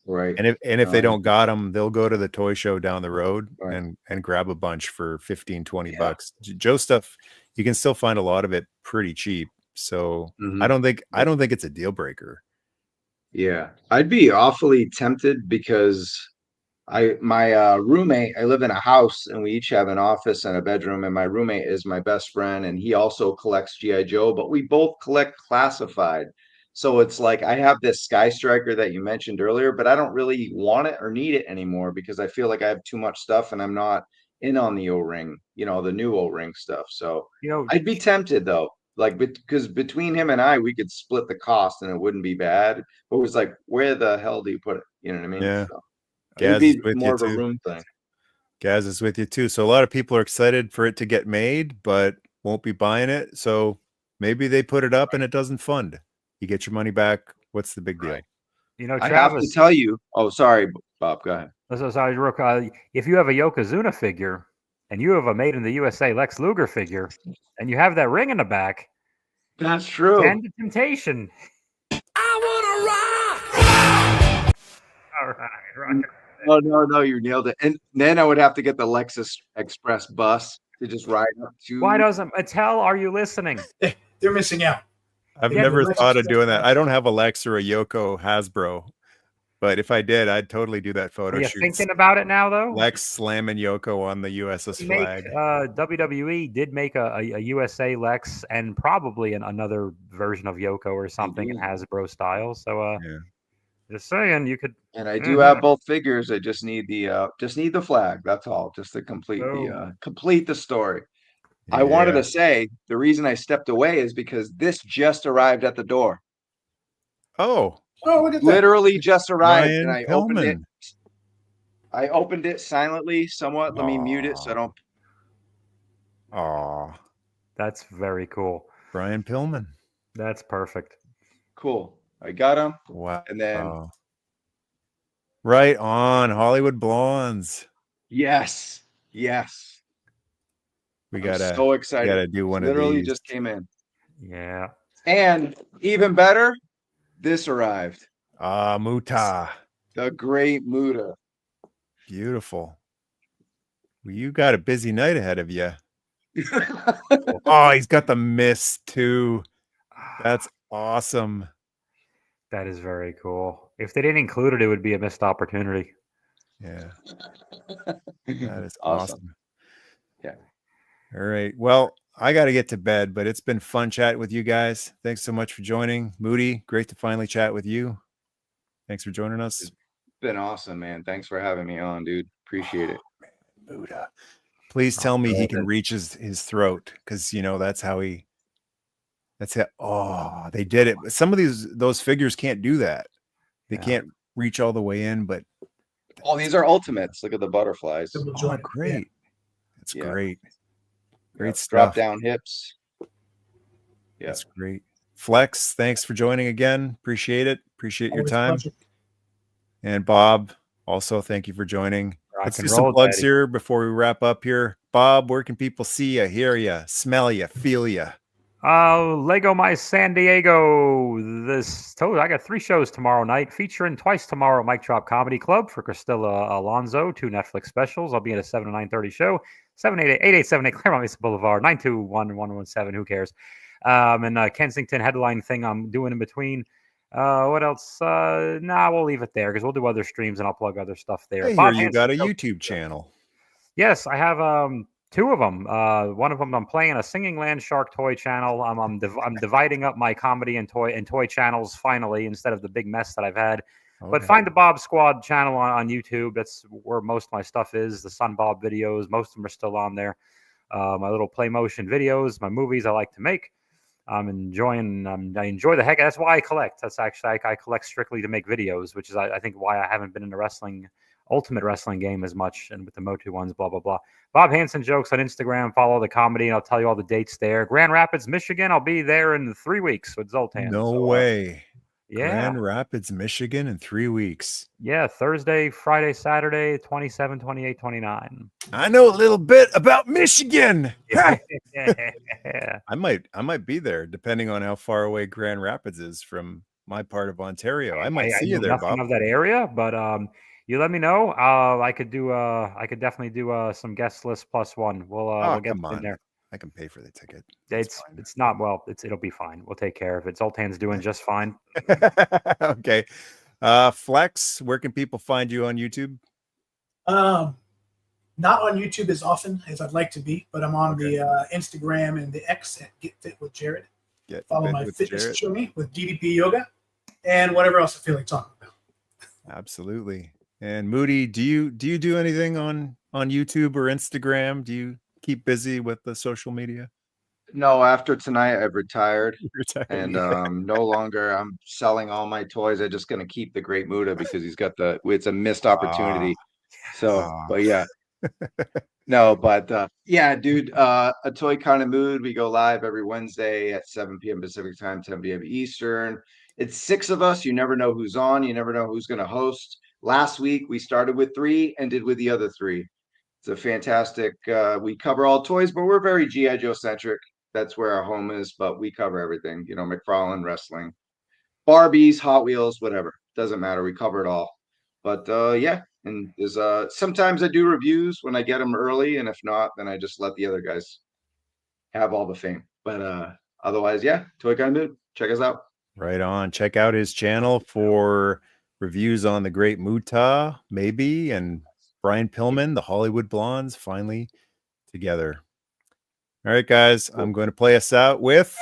Right. And if they don't got them, they'll go to the toy show down the road and grab a bunch for 15, 20 bucks. Joe stuff, you can still find a lot of it pretty cheap. So I don't think it's a deal breaker. Yeah. I'd be awfully tempted because my roommate, I live in a house and we each have an office and a bedroom, and my roommate is my best friend and he also collects GI Joe, but we both collect classified. So it's like I have this Sky Striker that you mentioned earlier, but I don't really want it or need it anymore because I feel like I have too much stuff and I'm not in on the O-ring, the new O-ring stuff. So I'd be tempted though, like because between him and I, we could split the cost and it wouldn't be bad. But it was like, where the hell do you put it? You know what I mean? Yeah. So, Gaz it'd is be with more you of a too. room thing. Gaz is with you too. So a lot of people are excited for it to get made, but won't be buying it. So maybe they put it up and it doesn't fund. You get your money back. What's the big deal? Travis, I have to tell you. Oh, sorry, Bob. Go ahead. Sorry, if you have a Yokozuna figure and you have a Made in the USA Lex Luger figure and you have that ring in the back, that's true. Stand to temptation. I want to rock. All right. Oh no, you nailed it. And then I would have to get the Lexus Express bus to just ride up to. Why doesn't Mattel? Are you listening? They're missing out. I've never thought of doing that. I don't have a Lex or a Yoko Hasbro, but if I did, I'd totally do that photo shoot. Are you thinking about it now, though? Lex slamming Yoko on the USS Flag. WWE did make a USA Lex and probably another version of Yoko or something in Hasbro style. So just saying, you could. And I do have both figures. I just need the flag. That's all, just to complete the story. Yeah. I wanted to say the reason I stepped away is because this just arrived at the door. Oh, look at that. Literally just arrived, Ryan and I Pillman. opened it. I opened it silently, somewhat. Let me mute it so I don't. Oh, that's very cool. Brian Pillman. That's perfect. Cool. I got him. Wow. And then right on Hollywood Blondes. Yes. We gotta so excited. Gotta do one Literally of these. Just came in. Yeah. And even better, this arrived. Muta. The great Muta. Beautiful. Well, you got a busy night ahead of you. Oh, he's got the mist too. That's awesome. That is very cool. If they didn't include it, it would be a missed opportunity. Yeah. That is awesome. Yeah. All right. Well, I got to get to bed, but it's been fun chatting with you guys. Thanks so much for joining. Moody, great to finally chat with you. Thanks for joining us. It's been awesome, man. Thanks for having me on, dude. Appreciate it. Man, Muta. Please tell me he can reach his throat, because that's how he. That's it. Oh, they did it. Some of those figures can't do that. They can't reach all the way in, but these are ultimates. Look at the butterflies. Oh, great. That's great. Great stuff. Drop down hips. Yeah. That's great. Flex, thanks for joining again. Appreciate it. Appreciate your time. And Bob, also thank you for joining. Let's do some plugs here before we wrap up here. Bob, where can people see you, hear you, smell you, feel you? Lego My San Diego. I got 3 shows tomorrow night, featuring twice tomorrow at Mike Drop Comedy Club for Cristela Alonso, 2 Netflix specials. I'll be at a 7 to 9:30 show, 8878 Claremont Mesa Boulevard, 921-117. Who cares? And Kensington headline thing I'm doing in between. What else? We'll leave it there because we'll do other streams and I'll plug other stuff there. I hear you got a YouTube channel. Yes, I have 2 of them. One of them I'm playing a Singing Land Shark toy channel. I'm dividing up my comedy and toy channels finally instead of the big mess that I've had. Okay. But find the Bob Squad channel on YouTube. That's where most of my stuff is. The Sun Bob videos, most of them are still on there. My little play motion videos, my movies I like to make. I'm enjoying. I enjoy the heck. That's why I collect. That's actually I collect strictly to make videos, which is I think why I haven't been in the Ultimate Wrestling game as much, and with the Motu ones, blah blah blah. Bob Hansen Jokes on Instagram. Follow the comedy, and I'll tell you all the dates there. Grand Rapids, Michigan. I'll be there in 3 weeks with Zoltan. No way. Yeah. Grand Rapids, Michigan in 3 weeks. Yeah, Thursday, Friday, Saturday, 27, 28, 29. I know a little bit about Michigan. Yeah. I might be there depending on how far away Grand Rapids is from my part of Ontario. I might see you there, nothing Bob. of that area, but you let me know. I could definitely do some guest list +1. We'll get in there. I can pay for the ticket. It'll be fine. We'll take care of it. Zoltan's doing just fine. Okay. Flex, where can people find you on YouTube? Not on YouTube as often as I'd like to be, but I'm on the Instagram and the X at Get Fit with Jared. Follow my fitness journey with DDP Yoga and whatever else I feel like talking about. Absolutely. And Moody, do you do anything on YouTube or Instagram? Do you keep busy with the social media? No, after tonight, I've retired. And no longer. I'm selling all my toys. I'm just going to keep the Great Muda because he's got it's a missed opportunity. But yeah. No, but yeah, dude, a Toy Kind of Mood. We go live every Wednesday at 7 p.m. Pacific time, 10 p.m. Eastern. It's 6 of us. You never know who's on. You never know who's going to host. Last week, we started with 3, ended with the other 3. It's a fantastic. We cover all toys, but we're very G.I. Joe centric. That's where our home is, but we cover everything. You know, McFarlane, wrestling, Barbies, Hot Wheels, whatever. Doesn't matter. We cover it all. But yeah, and there's sometimes I do reviews when I get them early, and if not, then I just let the other guys have all the fame. But otherwise, yeah, Toy Kind of Mood. Check us out. Right on. Check out his channel for reviews on the Great Muta, maybe, and Brian Pillman, the Hollywood Blondes, finally together. All right, guys, I'm going to play us out with